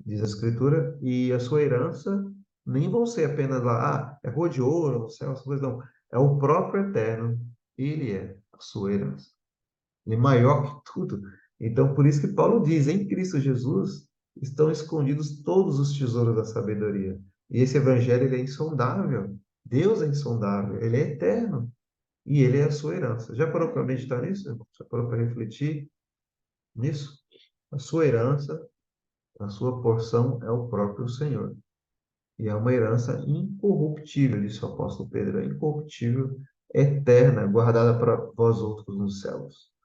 diz a Escritura, e a sua herança nem vão ser apenas lá, é rua de ouro no céu, essas coisas não. É o próprio Eterno, ele é a sua herança. Ele é maior que tudo. Então, por isso que Paulo diz, em Cristo Jesus estão escondidos todos os tesouros da sabedoria. E esse evangelho ele é insondável. Deus é insondável, ele é eterno. E ele é a sua herança. Já parou para meditar nisso, irmão? Já parou para refletir nisso? A sua herança, a sua porção é o próprio Senhor. E é uma herança incorruptível, disse o apóstolo Pedro, é incorruptível, eterna, guardada para vós outros nos céus.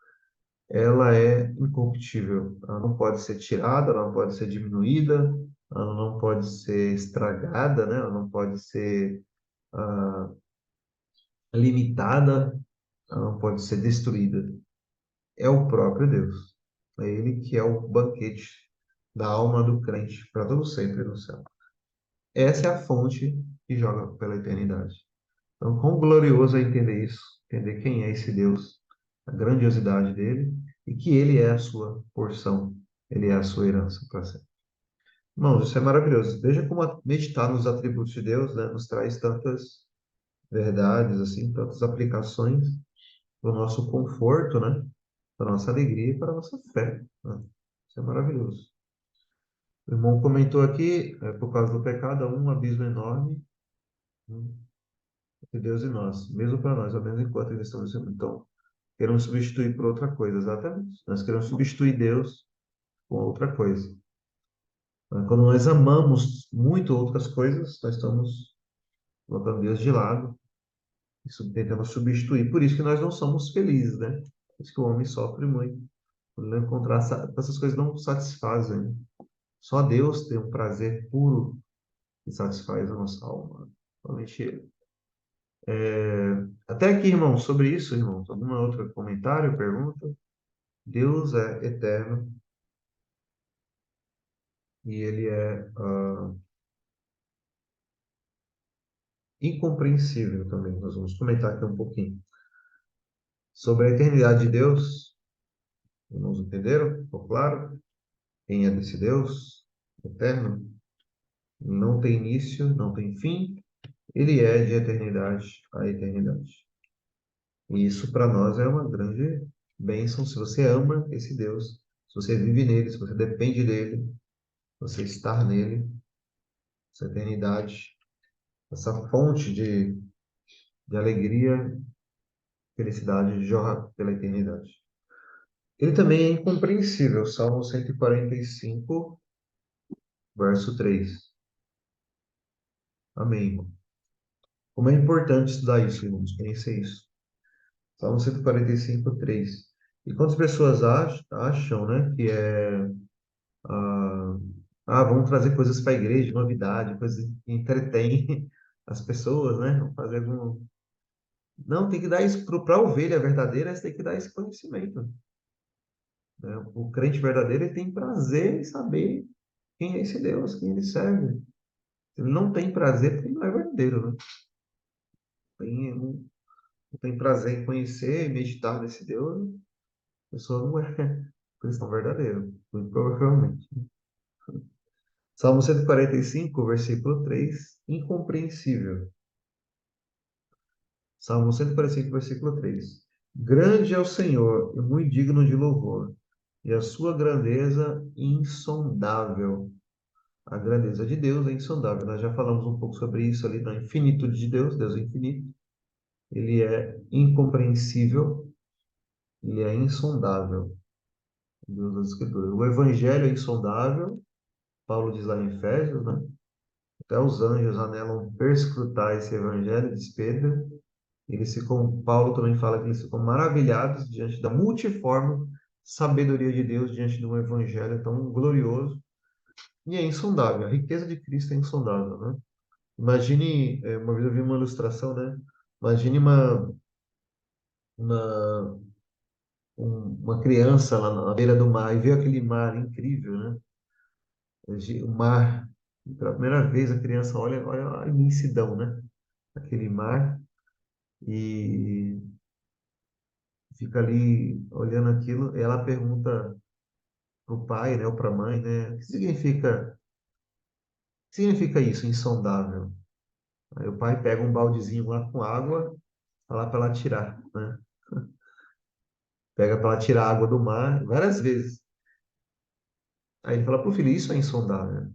Ela é incorruptível. Ela não pode ser tirada, ela não pode ser diminuída, ela não pode ser estragada, né? Ela não pode ser ah, limitada, ela não pode ser destruída. É o próprio Deus. É Ele que é o banquete da alma do crente para todo sempre no céu. Essa é a fonte que joga pela eternidade. Então, quão glorioso é entender isso, entender quem é esse Deus, a grandiosidade dele e que ele é a sua porção, ele é a sua herança para sempre. Irmãos, isso é maravilhoso. Veja como meditar nos atributos de Deus, né, nos traz tantas verdades, assim, tantas aplicações para o nosso conforto, né, para a nossa alegria e para a nossa fé. Né? Isso é maravilhoso. O irmão comentou aqui, por causa do pecado, há um abismo enorme, né, entre Deus e nós, mesmo para nós, ao menos enquanto ainda estamos nesse mundo. Então, queremos substituir por outra coisa, exatamente. Nós queremos substituir Deus com outra coisa. Quando nós amamos muito outras coisas, nós estamos colocando Deus de lado e tentando substituir. Por isso que nós não somos felizes, né? Por isso que o homem sofre muito. Por não encontrar, essas coisas não satisfazem. Só Deus tem um prazer puro que satisfaz a nossa alma. Somente Ele. Até aqui, irmão, sobre isso, irmão, alguma outra comentário, pergunta? Deus é eterno e Ele é incompreensível também. Nós vamos comentar aqui um pouquinho. Sobre a eternidade de Deus, irmãos entenderam? Ficou claro? Quem é desse Deus eterno? Não tem início, não tem fim. Ele é de eternidade a eternidade. E isso para nós é uma grande bênção se você ama esse Deus, se você vive nele, se você depende dele. você estar nele, essa eternidade, essa fonte de alegria, felicidade jorra pela eternidade. Ele também é incompreensível, Salmo 145, verso 3. Amém, irmão. Como é importante estudar isso, irmãos, conhecer isso. Salmo 145, 3. E quantas pessoas acham, né, que ah, vamos trazer coisas para a igreja, novidade, coisas que entretêm as pessoas, né? Vamos fazer algum... Não, tem que dar isso para a ovelha verdadeira, você tem que dar esse conhecimento, né? O crente verdadeiro ele tem prazer em saber quem é esse Deus, quem ele serve. Ele não tem prazer porque ele não é verdadeiro, né? Não tem prazer em conhecer e meditar nesse Deus, a pessoa não é cristão verdadeiro, muito provavelmente. Salmo 145, versículo 3, incompreensível. Salmo 145, versículo 3. Grande é o Senhor e muito digno de louvor, e a sua grandeza insondável. A grandeza de Deus é insondável. Nós já falamos um pouco sobre isso ali na infinitude de Deus, Deus é infinito. Ele é incompreensível, ele é insondável. Deus das Escrituras. O Evangelho é insondável, Paulo diz lá em Efésios, né? Até os anjos anelam perscrutar esse Evangelho, diz Pedro. Paulo também fala que eles ficam maravilhados diante da multiforme sabedoria de Deus, diante de um Evangelho tão glorioso. E é insondável, a riqueza de Cristo é insondável, né? Imagine, uma vez eu vi uma ilustração, né? Imagine uma, uma criança lá na beira do mar e vê aquele mar incrível, né? O mar, pela primeira vez a criança olha a imensidão, né? Aquele mar e fica ali olhando aquilo, e ela pergunta para o pai, né, ou para a mãe, né, o que significa isso, insondável? Aí o pai pega um baldezinho lá com água, fala para ela tirar, né? Pega para ela tirar a água do mar várias vezes. Aí ele fala para o filho, isso é insondável.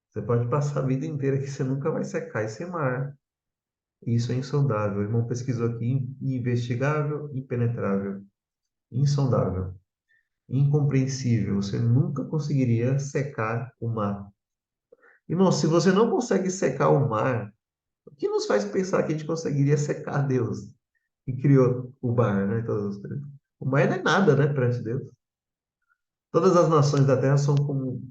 Você pode passar a vida inteira que você nunca vai secar esse mar. Isso é insondável. O irmão pesquisou aqui, investigável, impenetrável, insondável, incompreensível. Você nunca conseguiria secar o mar. Irmão, se você não consegue secar o mar, o que nos faz pensar que a gente conseguiria secar Deus, que criou o mar, né? O mar não é nada, né, perante Deus. Todas as nações da terra são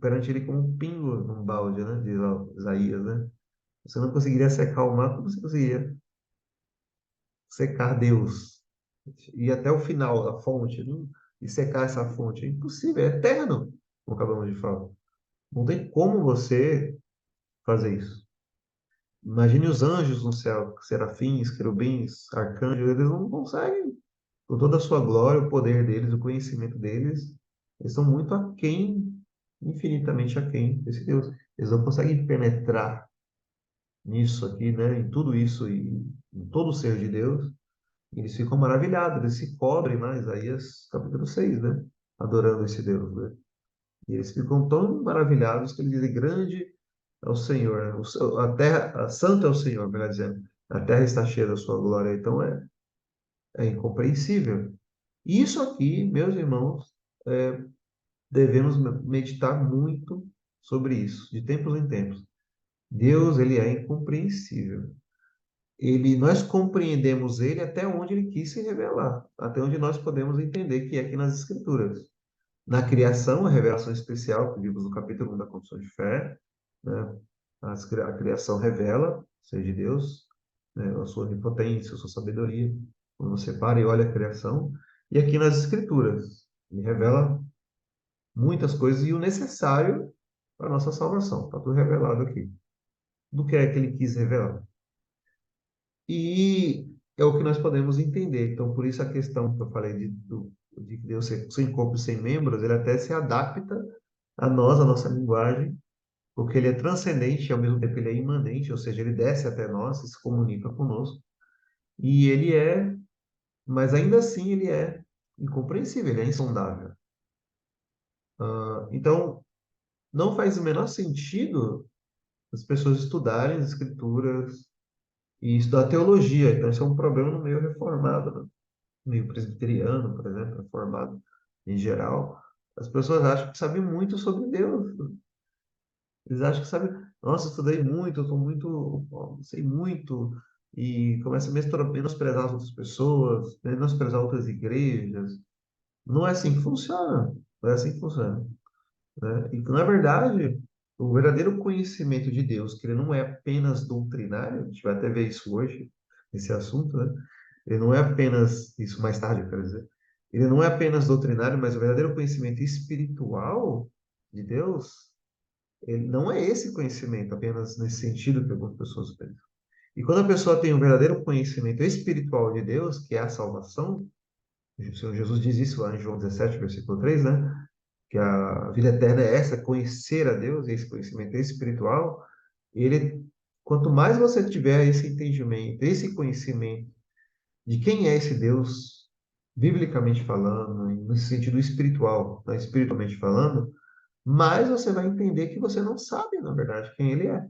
perante ele como um pingo num balde, né? Diz lá Isaías, né? Você não conseguiria secar o mar, como você conseguiria secar Deus? Ir até o final, a fonte, né? E secar essa fonte. É impossível, é eterno, como acabamos de falar. Não tem como você fazer isso. Imagine os anjos no céu, serafins, querubins, arcanjos, eles não conseguem, com toda a sua glória, o poder deles, o conhecimento deles, eles são muito aquém, infinitamente aquém desse Deus. Eles não conseguem penetrar nisso aqui, né, em tudo isso e em todo o ser de Deus. E eles ficam maravilhados, eles se cobrem lá, Isaías capítulo 6, né, adorando esse Deus, né. E eles ficam tão maravilhados que eles dizem, grande é o Senhor, né? A terra, santo é o Senhor, melhor dizendo. A terra está cheia da sua glória, então é incompreensível. Isso aqui, meus irmãos, devemos meditar muito sobre isso, de tempos em tempos. Deus, ele é incompreensível. Nós compreendemos ele até onde ele quis se revelar, até onde nós podemos entender que é aqui nas Escrituras. Na criação, a revelação especial que vimos no capítulo 1 da Confissão de Fé, né? A criação revela, ser de Deus, né? A sua onipotência, a sua sabedoria. Quando você para e olha a criação, e aqui nas Escrituras, ele revela muitas coisas e o necessário para a nossa salvação. Está tudo revelado aqui. Do que é que ele quis revelar. E é o que nós podemos entender. Então, por isso a questão que eu falei de que Deus ser sem corpo e sem membros, ele até se adapta a nós, a nossa linguagem, porque ele é transcendente e ao mesmo tempo ele é imanente, ou seja, ele desce até nós e se comunica conosco. E mas ainda assim ele é incompreensível, ele é insondável. Então, não faz o menor sentido as pessoas estudarem as escrituras e estudar teologia. Então, isso é um problema no meio reformado, né? No meio presbiteriano, por exemplo, reformado em geral. As pessoas acham que sabem muito sobre Deus. Eles acham que sabem, nossa, eu estudei muito, eu estou muito, ó, sei muito, e começa a menosprezar as outras pessoas, menosprezar outras igrejas. Não é assim que funciona. Não é assim que funciona, né? E, na verdade, o verdadeiro conhecimento de Deus, que ele não é apenas doutrinário, a gente vai até ver isso hoje, esse assunto, né? Ele não é apenas, isso mais tarde, eu quero dizer, ele não é apenas doutrinário, mas o verdadeiro conhecimento espiritual de Deus, ele não é esse conhecimento apenas nesse sentido que algumas pessoas pensam. E quando a pessoa tem o verdadeiro conhecimento espiritual de Deus, que é a salvação, o Senhor Jesus diz isso lá em João 17, versículo 3, né? Que a vida eterna é essa, conhecer a Deus, esse conhecimento espiritual. Ele, quanto mais você tiver esse entendimento, esse conhecimento de quem é esse Deus, biblicamente falando, no sentido espiritual, né, espiritualmente falando, mais você vai entender que você não sabe, na verdade, quem ele é.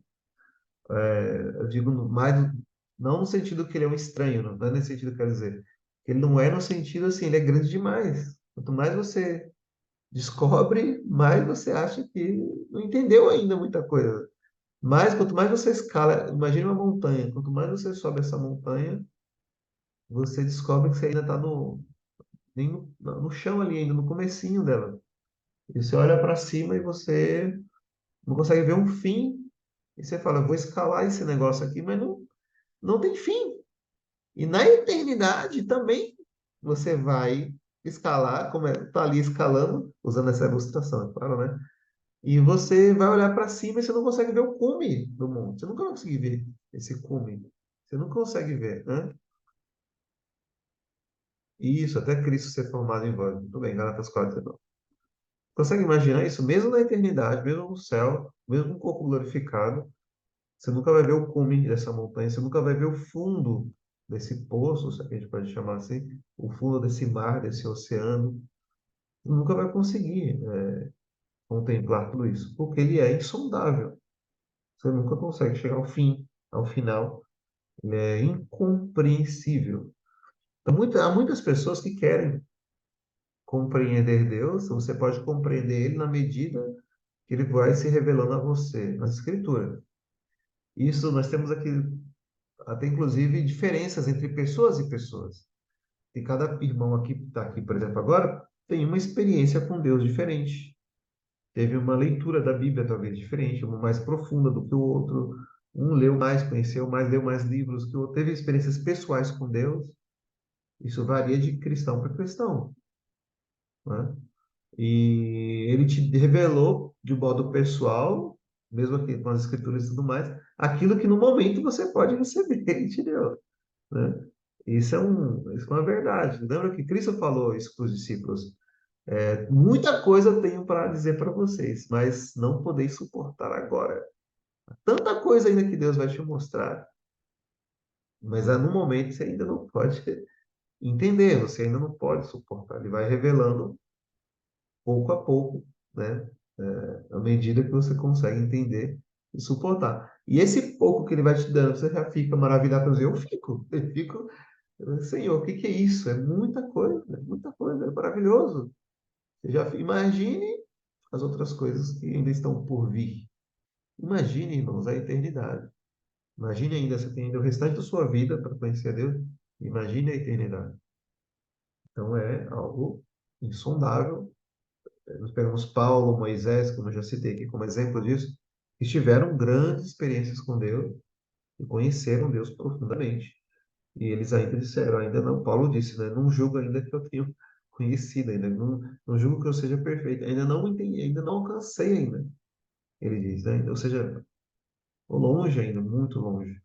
Eu digo mais, não no sentido que ele é um estranho, não é nesse sentido que eu quero dizer. Ele não é no sentido assim, ele é grande demais. Quanto mais você descobre, mais você acha que não entendeu ainda muita coisa. Mas quanto mais você escala, imagine uma montanha, quanto mais você sobe essa montanha, você descobre que você ainda está nem no chão ali, ainda no comecinho dela. E você olha para cima e você não consegue ver um fim. E você fala, vou escalar esse negócio aqui, mas não tem fim. E na eternidade também você vai escalar, como está ali escalando, usando essa ilustração, é claro, né? E você vai olhar para cima e você não consegue ver o cume do monte. Você nunca vai conseguir ver esse cume. Você não consegue ver, né? Isso, até Cristo ser formado em vós. Muito bem, Gálatas 4:19. Consegue imaginar isso? Mesmo na eternidade, mesmo no céu, mesmo com o corpo glorificado, você nunca vai ver o cume dessa montanha, você nunca vai ver o fundo desse poço, se a gente pode chamar assim, o fundo desse mar, desse oceano. Você nunca vai conseguir contemplar tudo isso, porque ele é insondável. Você nunca consegue chegar ao fim, ao final. Ele é incompreensível. Então, há muitas pessoas que querem compreender Deus, você pode compreender Ele na medida que Ele vai se revelando a você, nas Escrituras. Isso, nós temos aqui, até inclusive, diferenças entre pessoas e pessoas. E cada irmão aqui, que está aqui, por exemplo, agora, tem uma experiência com Deus diferente. Teve uma leitura da Bíblia talvez diferente, uma mais profunda do que o outro. Um leu mais, conheceu mais, leu mais livros que o outro. Teve experiências pessoais com Deus. Isso varia de cristão para cristão, né? E ele te revelou de modo pessoal, mesmo aqui com as escrituras e tudo mais, aquilo que no momento você pode receber de Deus, né? Isso é uma verdade. Lembra que Cristo falou isso para os discípulos? Muita coisa tenho para dizer para vocês, mas não podeis suportar agora. Tanta coisa ainda que Deus vai te mostrar, mas no momento você ainda não pode entender, você ainda não pode suportar. Ele vai revelando pouco a pouco, né? À medida que você consegue entender e suportar. E esse pouco que ele vai te dando, você já fica maravilhado. Eu fico, Senhor, o que que é isso? É muita coisa, é maravilhoso. Você já imagine as outras coisas que ainda estão por vir. Imagine, irmãos, a eternidade. Imagine ainda, você tem ainda o restante da sua vida para conhecer a Deus. Imagine a eternidade. Então é algo insondável. Nós pegamos Paulo, Moisés, como eu já citei aqui como exemplo disso, que tiveram grandes experiências com Deus e conheceram Deus profundamente. E eles ainda disseram, ainda não, Paulo disse, né? Não julgo ainda que eu tenho conhecido, ainda não julgo que eu seja perfeito, ainda não entendi, ainda não alcancei ainda, ele diz, né? Ou seja, estou longe ainda, muito longe.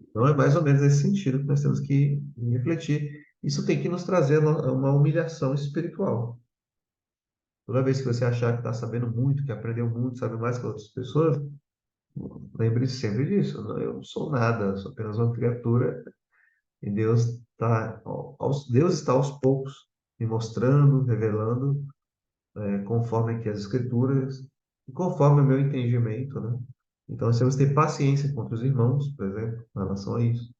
Então é mais ou menos nesse sentido que nós temos que refletir. Isso tem que nos trazer uma humilhação espiritual. Toda vez que você achar que está sabendo muito, que aprendeu muito, sabe mais que outras pessoas, lembre-se sempre disso. Eu não sou nada, sou apenas uma criatura e Deus está aos poucos me mostrando, revelando, conforme aqui as Escrituras. e conforme o meu entendimento, né? Então, nós temos que ter paciência com os irmãos, por exemplo, em relação a isso.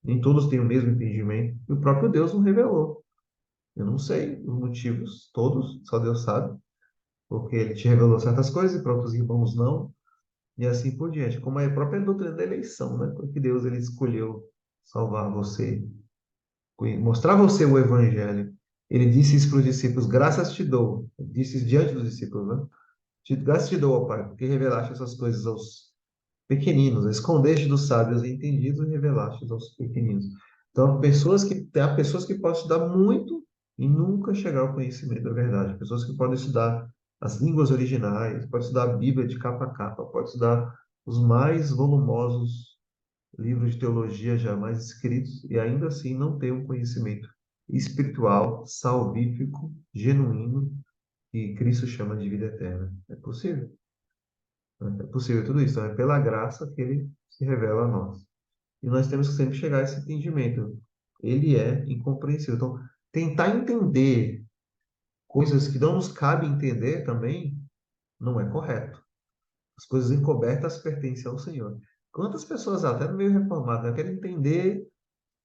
Nem todos têm o mesmo entendimento, e o próprio Deus não revelou. Eu não sei os motivos todos, só Deus sabe, porque ele te revelou certas coisas e para outros irmãos não, e assim por diante. Como é a própria doutrina da eleição, né? Porque Deus ele escolheu salvar você, mostrar a você o evangelho. Ele disse isso para os discípulos: graças te dou. Ele disse isso diante dos discípulos, né? Graças te dou, ó Pai, porque revelaste essas coisas aos pequeninos, escondeste dos sábios e entendidos e revelaste aos pequeninos. Então, há pessoas que podem estudar muito e nunca chegar ao conhecimento da verdade. Pessoas que podem estudar as línguas originais, podem estudar a Bíblia de capa a capa, podem estudar os mais volumosos livros de teologia jamais escritos e ainda assim não ter um conhecimento espiritual, salvífico, genuíno, que Cristo chama de vida eterna. É possível. Né? É possível tudo isso. Então, é pela graça que ele se revela a nós. E nós temos que sempre chegar a esse entendimento. Ele é incompreensível. Então, tentar entender coisas que não nos cabe entender também não é correto. As coisas encobertas pertencem ao Senhor. Quantas pessoas, até no meio reformado, né, querem entender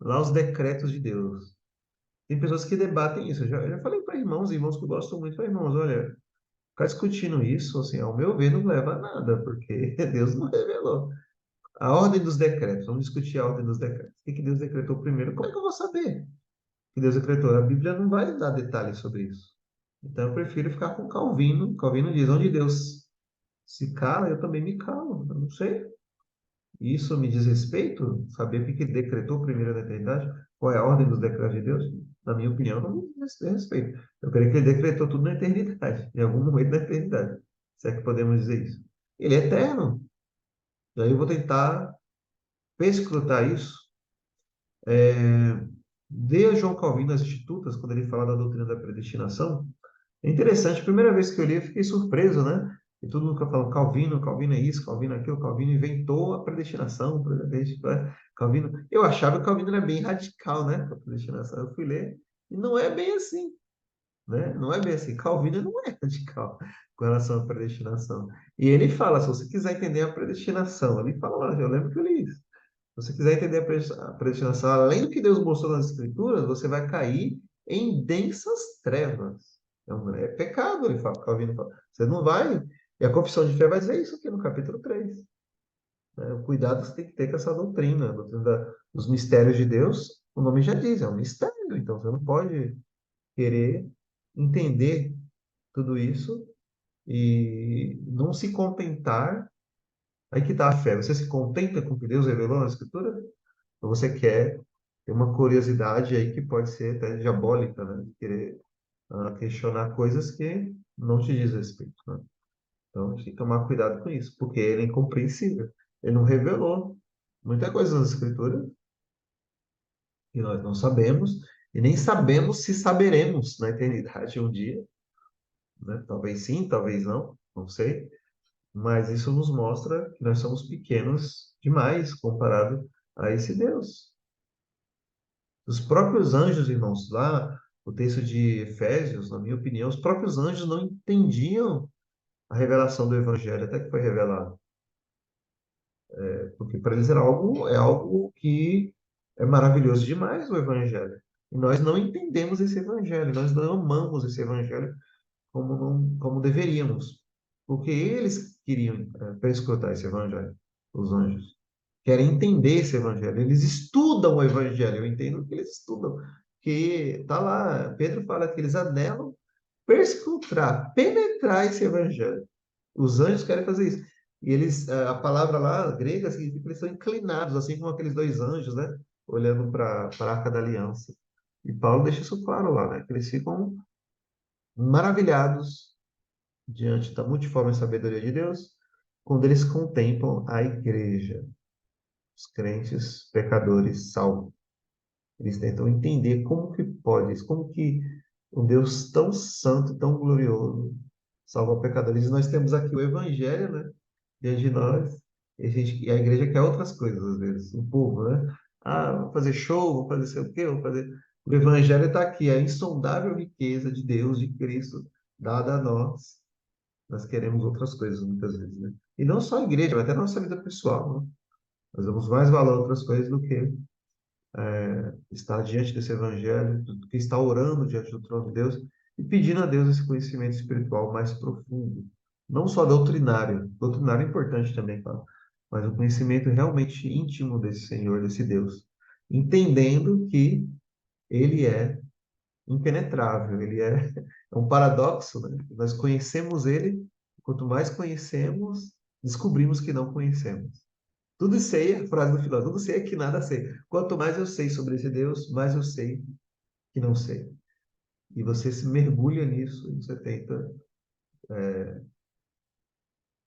lá os decretos de Deus? Tem pessoas que debatem isso. Eu já falei para irmãos que eu gosto muito, falei, irmãos, olha, ficar discutindo isso, assim, ao meu ver, não leva a nada, porque Deus não revelou. A ordem dos decretos, vamos discutir a ordem dos decretos. O que que Deus decretou primeiro? Como é que eu vou saber que Deus decretou? A Bíblia não vai dar detalhes sobre isso. Então eu prefiro ficar com Calvino. Calvino diz: onde Deus se cala, eu também me calo. Eu não sei. Isso me diz respeito? Saber o que ele decretou primeiro na eternidade? Qual é a ordem dos decretos de Deus? Na minha opinião, não me diz respeito. Eu creio que ele decretou tudo na eternidade, em algum momento da eternidade. Se é que podemos dizer isso. Ele é eterno. E aí eu vou tentar perscrutar isso. Ver João Calvino nas Institutas, quando ele fala da doutrina da predestinação. É interessante, a primeira vez que eu li, eu fiquei surpreso, né? E todo mundo fica falando Calvino, Calvino é isso, Calvino é aquilo, Calvino inventou a predestinação, Calvino. Eu achava que Calvino era bem radical, né? Com a predestinação. Eu fui ler e não é bem assim, né? Não é bem assim. Calvino não é radical com relação à predestinação. E ele fala, se você quiser entender a predestinação, ele fala lá, eu lembro que eu li isso. Se você quiser entender a predestinação, além do que Deus mostrou nas Escrituras, você vai cair em densas trevas. É pecado, ele fala, Calvino fala. Você não vai. E a confissão de fé vai dizer isso aqui no capítulo 3. Né? O cuidado que você tem que ter com essa doutrina, a doutrina dos mistérios de Deus. O nome já diz, é um mistério. Então você não pode querer entender tudo isso e não se contentar. Aí que está a fé. Você se contenta com o que Deus revelou na Escritura? Ou você quer ter uma curiosidade aí que pode ser até diabólica, né? De querer questionar coisas que não te diz respeito, né? Então, a gente tem que tomar cuidado com isso, porque ele é incompreensível. Ele não revelou muita coisa nas Escrituras que nós não sabemos e nem sabemos se saberemos na eternidade um dia, né? Talvez sim, talvez não, não sei. Mas isso nos mostra que nós somos pequenos demais comparado a esse Deus. Os próprios anjos, irmãos, lá, o texto de Efésios, na minha opinião, os próprios anjos não entendiam a revelação do Evangelho até que foi revelado. Porque para eles era algo que é maravilhoso demais, o Evangelho. E nós não entendemos esse Evangelho, nós não amamos esse Evangelho como deveríamos. Porque eles queriam perscrutar esse Evangelho, os anjos. Querem entender esse Evangelho. Eles estudam o Evangelho, eu entendo que eles estudam. Que tá lá, Pedro fala que eles anelam perscrutar, penetrar esse Evangelho. Os anjos querem fazer isso. E eles, a palavra lá, grega, significa que eles são inclinados, assim como aqueles dois anjos, né? Olhando para a Arca da Aliança. E Paulo deixa isso claro lá, né? Que eles ficam maravilhados diante da multiforme sabedoria de Deus, quando eles contemplam a igreja, os crentes pecadores salvos. Eles tentam entender como que pode isso, como que um Deus tão santo, tão glorioso, salva pecadores. E nós temos aqui o Evangelho, né? Diante de nós. E a igreja quer outras coisas, às vezes, o povo, né? Ah, vou fazer show, vou fazer sei o quê, vou fazer. O Evangelho está aqui, a insondável riqueza de Deus, de Cristo, dada a nós. nós queremos outras coisas muitas vezes, né? E não só a igreja, mas até a nossa vida pessoal, né? Nós damos mais valor a outras coisas do que estar diante desse evangelho, do que estar orando diante do trono de Deus e pedindo a Deus esse conhecimento espiritual mais profundo. Não só doutrinário, doutrinário é importante também, claro, mas um conhecimento realmente íntimo desse Senhor, desse Deus, entendendo que ele é impenetrável, ele é, é um paradoxo, né? Nós conhecemos ele, quanto mais conhecemos, descobrimos que não conhecemos. Tudo sei, a frase do final, tudo sei é que nada sei. Quanto mais eu sei sobre esse Deus, mais eu sei que não sei. E você se mergulha nisso, você tenta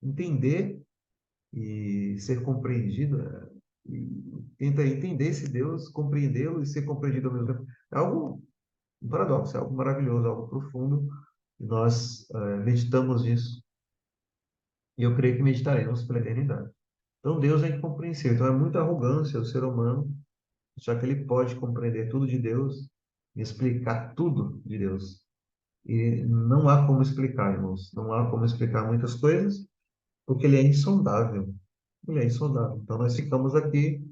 entender e ser compreendido, né? E tenta entender esse Deus, compreendê-lo e ser compreendido ao mesmo tempo. É algo, um paradoxo, é algo maravilhoso, algo profundo. E nós meditamos nisso. E eu creio que meditaremos pela eternidade. Então, Deus é incompreensível. Então, é muita arrogância do ser humano, já que ele pode compreender tudo de Deus e explicar tudo de Deus. E não há como explicar, irmãos. Não há como explicar muitas coisas, porque ele é insondável. Ele é insondável. Então, nós ficamos aqui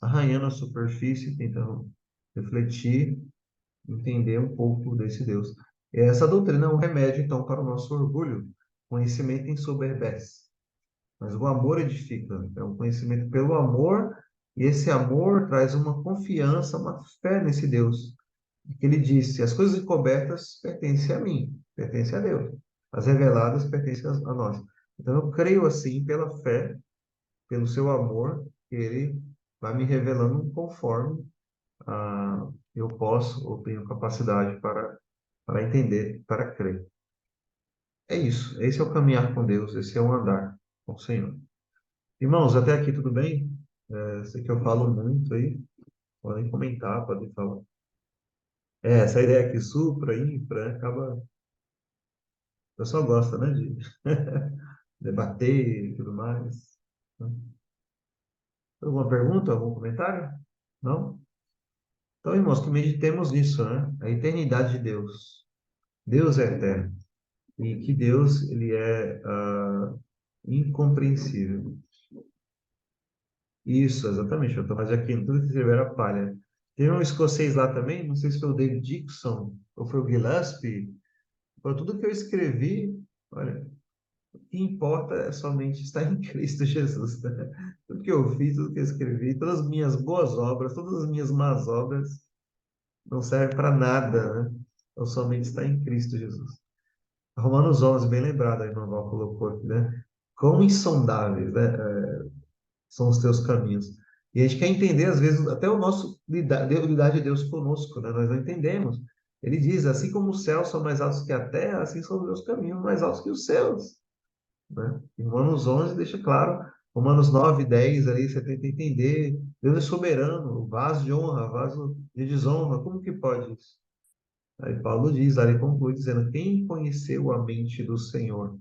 arranhando a superfície, tentando refletir, entender um pouco desse Deus. E essa doutrina é um remédio, então, para o nosso orgulho. Conhecimento ensoberbece, mas o amor edifica. É um conhecimento pelo amor, e esse amor traz uma confiança, uma fé nesse Deus. Ele disse: as coisas encobertas pertencem a mim, pertencem a Deus. As reveladas pertencem a nós. Então eu creio assim, pela fé, pelo seu amor, que ele vai me revelando conforme eu posso ou tenho capacidade para entender, para crer. É isso. Esse é o caminhar com Deus, esse é o andar com o Senhor. Irmãos, até aqui tudo bem? Sei que eu falo muito aí, podem comentar, podem falar. Essa ideia aqui, supra, infra, acaba. O pessoal gosta, né, de debater e tudo mais. Alguma pergunta, algum comentário? Não? Então, irmãos, que meditemos nisso, né? A eternidade de Deus. Deus é eterno. E que Deus, ele é incompreensível. Isso, exatamente. Eu estou mais aqui, tudo que tiver a palha. Tem um escocês lá também, não sei se foi o David Dixon ou foi o Gillespie. Foi tudo que eu escrevi, olha, o que importa é somente estar em Cristo Jesus, né? Tudo que eu fiz, tudo que eu escrevi, todas as minhas boas obras, todas as minhas más obras, não servem para nada, né? Eu somente estar em Cristo Jesus. Romanos 11, bem lembrado, a irmã Val colocou aqui, né? Quão insondáveis, né? São os teus caminhos. E a gente quer entender, às vezes, até o nosso lidar de Deus conosco, né? Nós não entendemos. Ele diz, assim como os céus são mais altos que a terra, assim são os meus caminhos mais altos que os seus, né? Em Romanos 11 deixa claro, Romanos 9, 10, aí você tenta entender, Deus é soberano, vaso de honra, vaso de desonra, como que pode isso? Aí Paulo diz, aí ele conclui dizendo, quem conheceu a mente do Senhor?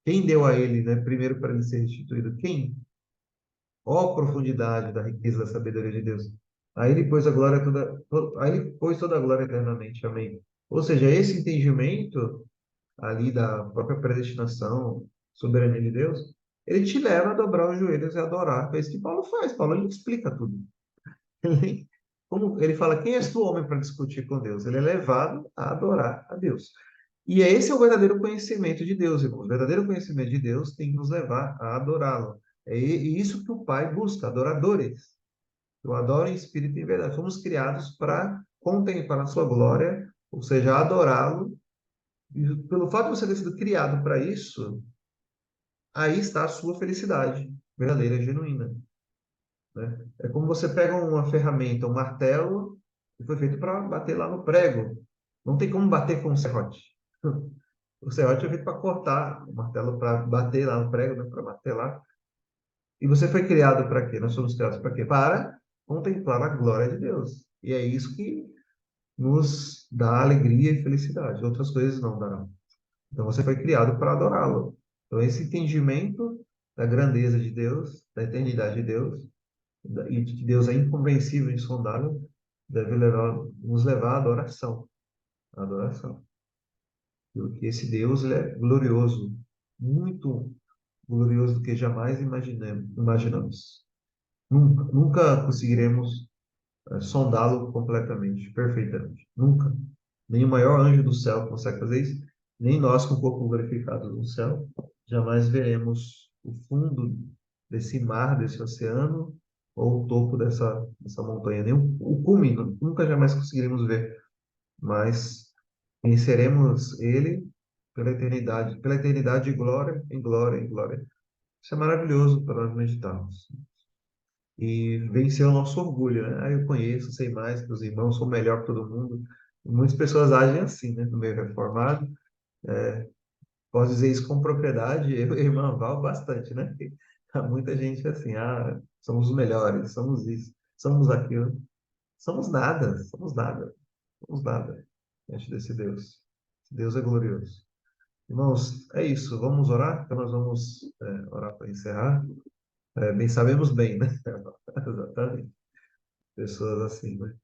Quem deu a ele, né, primeiro para ele ser restituído? Quem? Ó profundidade da riqueza da sabedoria de Deus. Aí ele pôs a glória aí ele pôs toda a glória eternamente. Amém. Ou seja, esse entendimento ali da própria predestinação, soberania de Deus, ele te leva a dobrar os joelhos e adorar. É isso que Paulo faz. Paulo ele explica tudo. Como ele fala, quem és tu, homem, para discutir com Deus? Ele é levado a adorar a Deus. E esse é o verdadeiro conhecimento de Deus, irmãos. O verdadeiro conhecimento de Deus tem que nos levar a adorá-lo. É isso que o Pai busca, adoradores. Eu adoro em espírito e em verdade. Fomos criados para contemplar a sua glória, ou seja, adorá-lo. E pelo fato de você ter sido criado para isso, aí está a sua felicidade verdadeira e genuína, né? É como você pega uma ferramenta, um martelo, que foi feito para bater lá no prego. Não tem como bater com um serrote. O serrote é feito para cortar, o martelo para bater lá no prego, né? Para bater lá. E você foi criado para quê? Nós somos criados para quê? Para contemplar a glória de Deus. E é isso que nos dá alegria e felicidade. Outras coisas não darão. Então você foi criado para adorá-lo. Então esse entendimento da grandeza de Deus, da eternidade de Deus, e de que Deus é inconvencível, insondável, deve nos levar à adoração. À adoração. Porque esse Deus ele é glorioso. muito glorioso do que jamais imaginamos. Nunca conseguiremos sondá-lo completamente, perfeitamente. Nunca. Nem o maior anjo do céu consegue fazer isso, nem nós com o corpo glorificado no céu, jamais veremos o fundo desse mar, desse oceano, ou o topo dessa montanha, nem o cume, nunca jamais conseguiremos ver, mas conheceremos Ele pela eternidade de glória em glória em glória. Isso é maravilhoso para nós meditarmos e vencer o nosso orgulho, né? Ah, eu conheço, sei mais que os irmãos, sou melhor que todo mundo. E muitas pessoas agem assim, né? No meio reformado. Posso dizer isso com propriedade, eu e a irmã Val bastante, né? Há muita gente assim, ah, somos os melhores, somos isso, somos aquilo. Somos nada, somos nada diante desse Deus. Deus é glorioso. Irmãos, é isso. Vamos orar? Então nós vamos orar para encerrar. Bem, sabemos bem, né? Exatamente. Pessoas assim, né?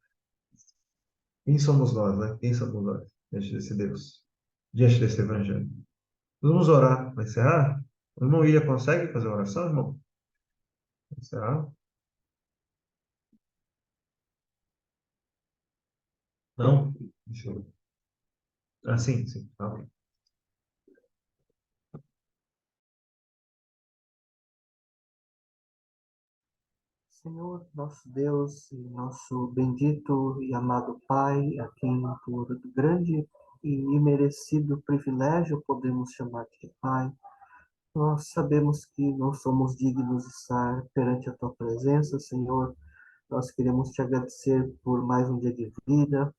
Quem somos nós, né? Quem somos nós diante desse Deus, diante desse Evangelho? Vamos orar para encerrar? O irmão William consegue fazer uma oração, irmão? Para encerrar? Não? Deixa eu... Ah, sim, sim. Tá bem.
Senhor, nosso Deus e nosso bendito e amado Pai, a quem por grande e imerecido privilégio podemos chamar de Pai, nós sabemos que não somos dignos de estar perante a Tua presença, Senhor. Nós queremos te agradecer por mais um dia de vida,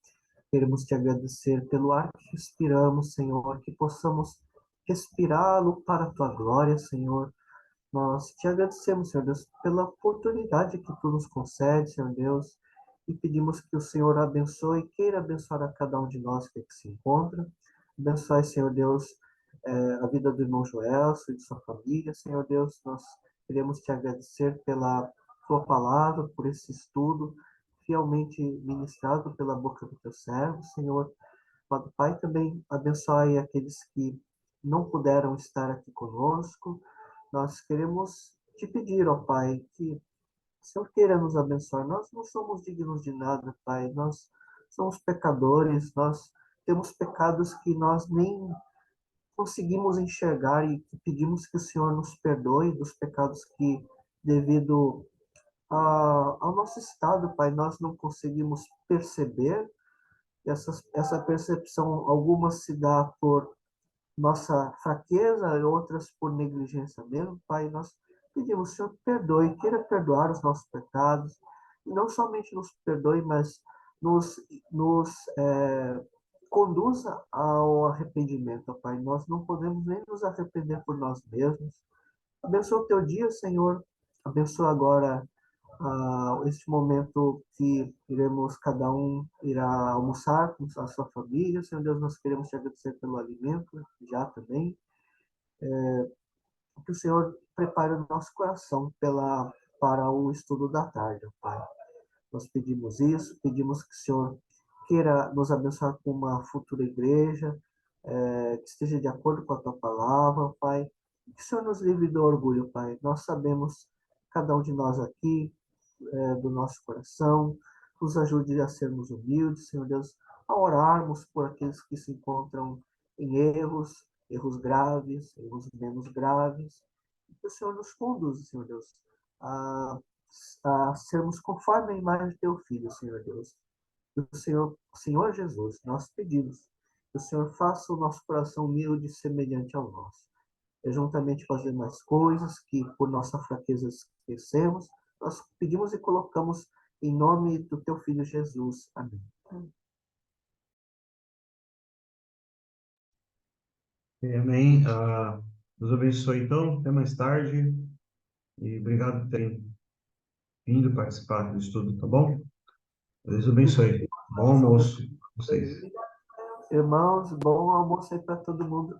queremos te agradecer pelo ar que respiramos, Senhor, que possamos respirá-lo para a Tua glória, Senhor. Nós te agradecemos, Senhor Deus, pela oportunidade que tu nos concede, Senhor Deus, e pedimos que o Senhor abençoe e queira abençoar a cada um de nós que aqui se encontra. Abençoe, Senhor Deus, a vida do irmão Joelso e de sua família, Senhor Deus. Nós queremos te agradecer pela tua palavra, por esse estudo fielmente ministrado pela boca do teu servo, Senhor. Pai, também abençoe aqueles que não puderam estar aqui conosco. Nós queremos te pedir, ó Pai, que o Senhor queira nos abençoar. Nós não somos dignos de nada, Pai. Nós somos pecadores, nós temos pecados que nós nem conseguimos enxergar e pedimos que o Senhor nos perdoe dos pecados que, devido ao nosso estado, Pai, nós não conseguimos perceber. Essa percepção, algumas se dá por nossa fraqueza, outras por negligência mesmo. Pai, nós pedimos, Senhor, perdoe, queira perdoar os nossos pecados, e não somente nos perdoe, mas nos, nos conduza ao arrependimento, ó Pai. Nós não podemos nem nos arrepender por nós mesmos. Abençoa o teu dia, Senhor. Abençoa agora este momento que iremos, cada um irá almoçar com a sua família. Senhor Deus, nós queremos te agradecer pelo alimento, já também. Que o Senhor prepare o nosso coração para o estudo da tarde, Pai. Nós pedimos isso, pedimos que o Senhor queira nos abençoar com uma futura igreja, que esteja de acordo com a tua palavra, Pai. Que o Senhor nos livre do orgulho, Pai. Nós sabemos, cada um de nós aqui, do nosso coração, nos ajude a sermos humildes, Senhor Deus, a orarmos por aqueles que se encontram em erros graves, erros menos graves, e que o Senhor nos conduza, Senhor Deus, a, a sermos conforme a imagem do Teu Filho, Senhor Deus. Senhor Jesus, nós pedimos que o Senhor faça o nosso coração humilde e semelhante ao nosso. E juntamente fazer mais coisas que por nossa fraqueza esquecemos, nós pedimos e colocamos em nome do teu filho Jesus. Amém.
Amém. Deus abençoe, então. Até mais tarde. E obrigado por terem vindo participar do estudo, tá bom? Deus abençoe. Bom almoço pra vocês.
Irmãos, bom almoço aí para todo mundo.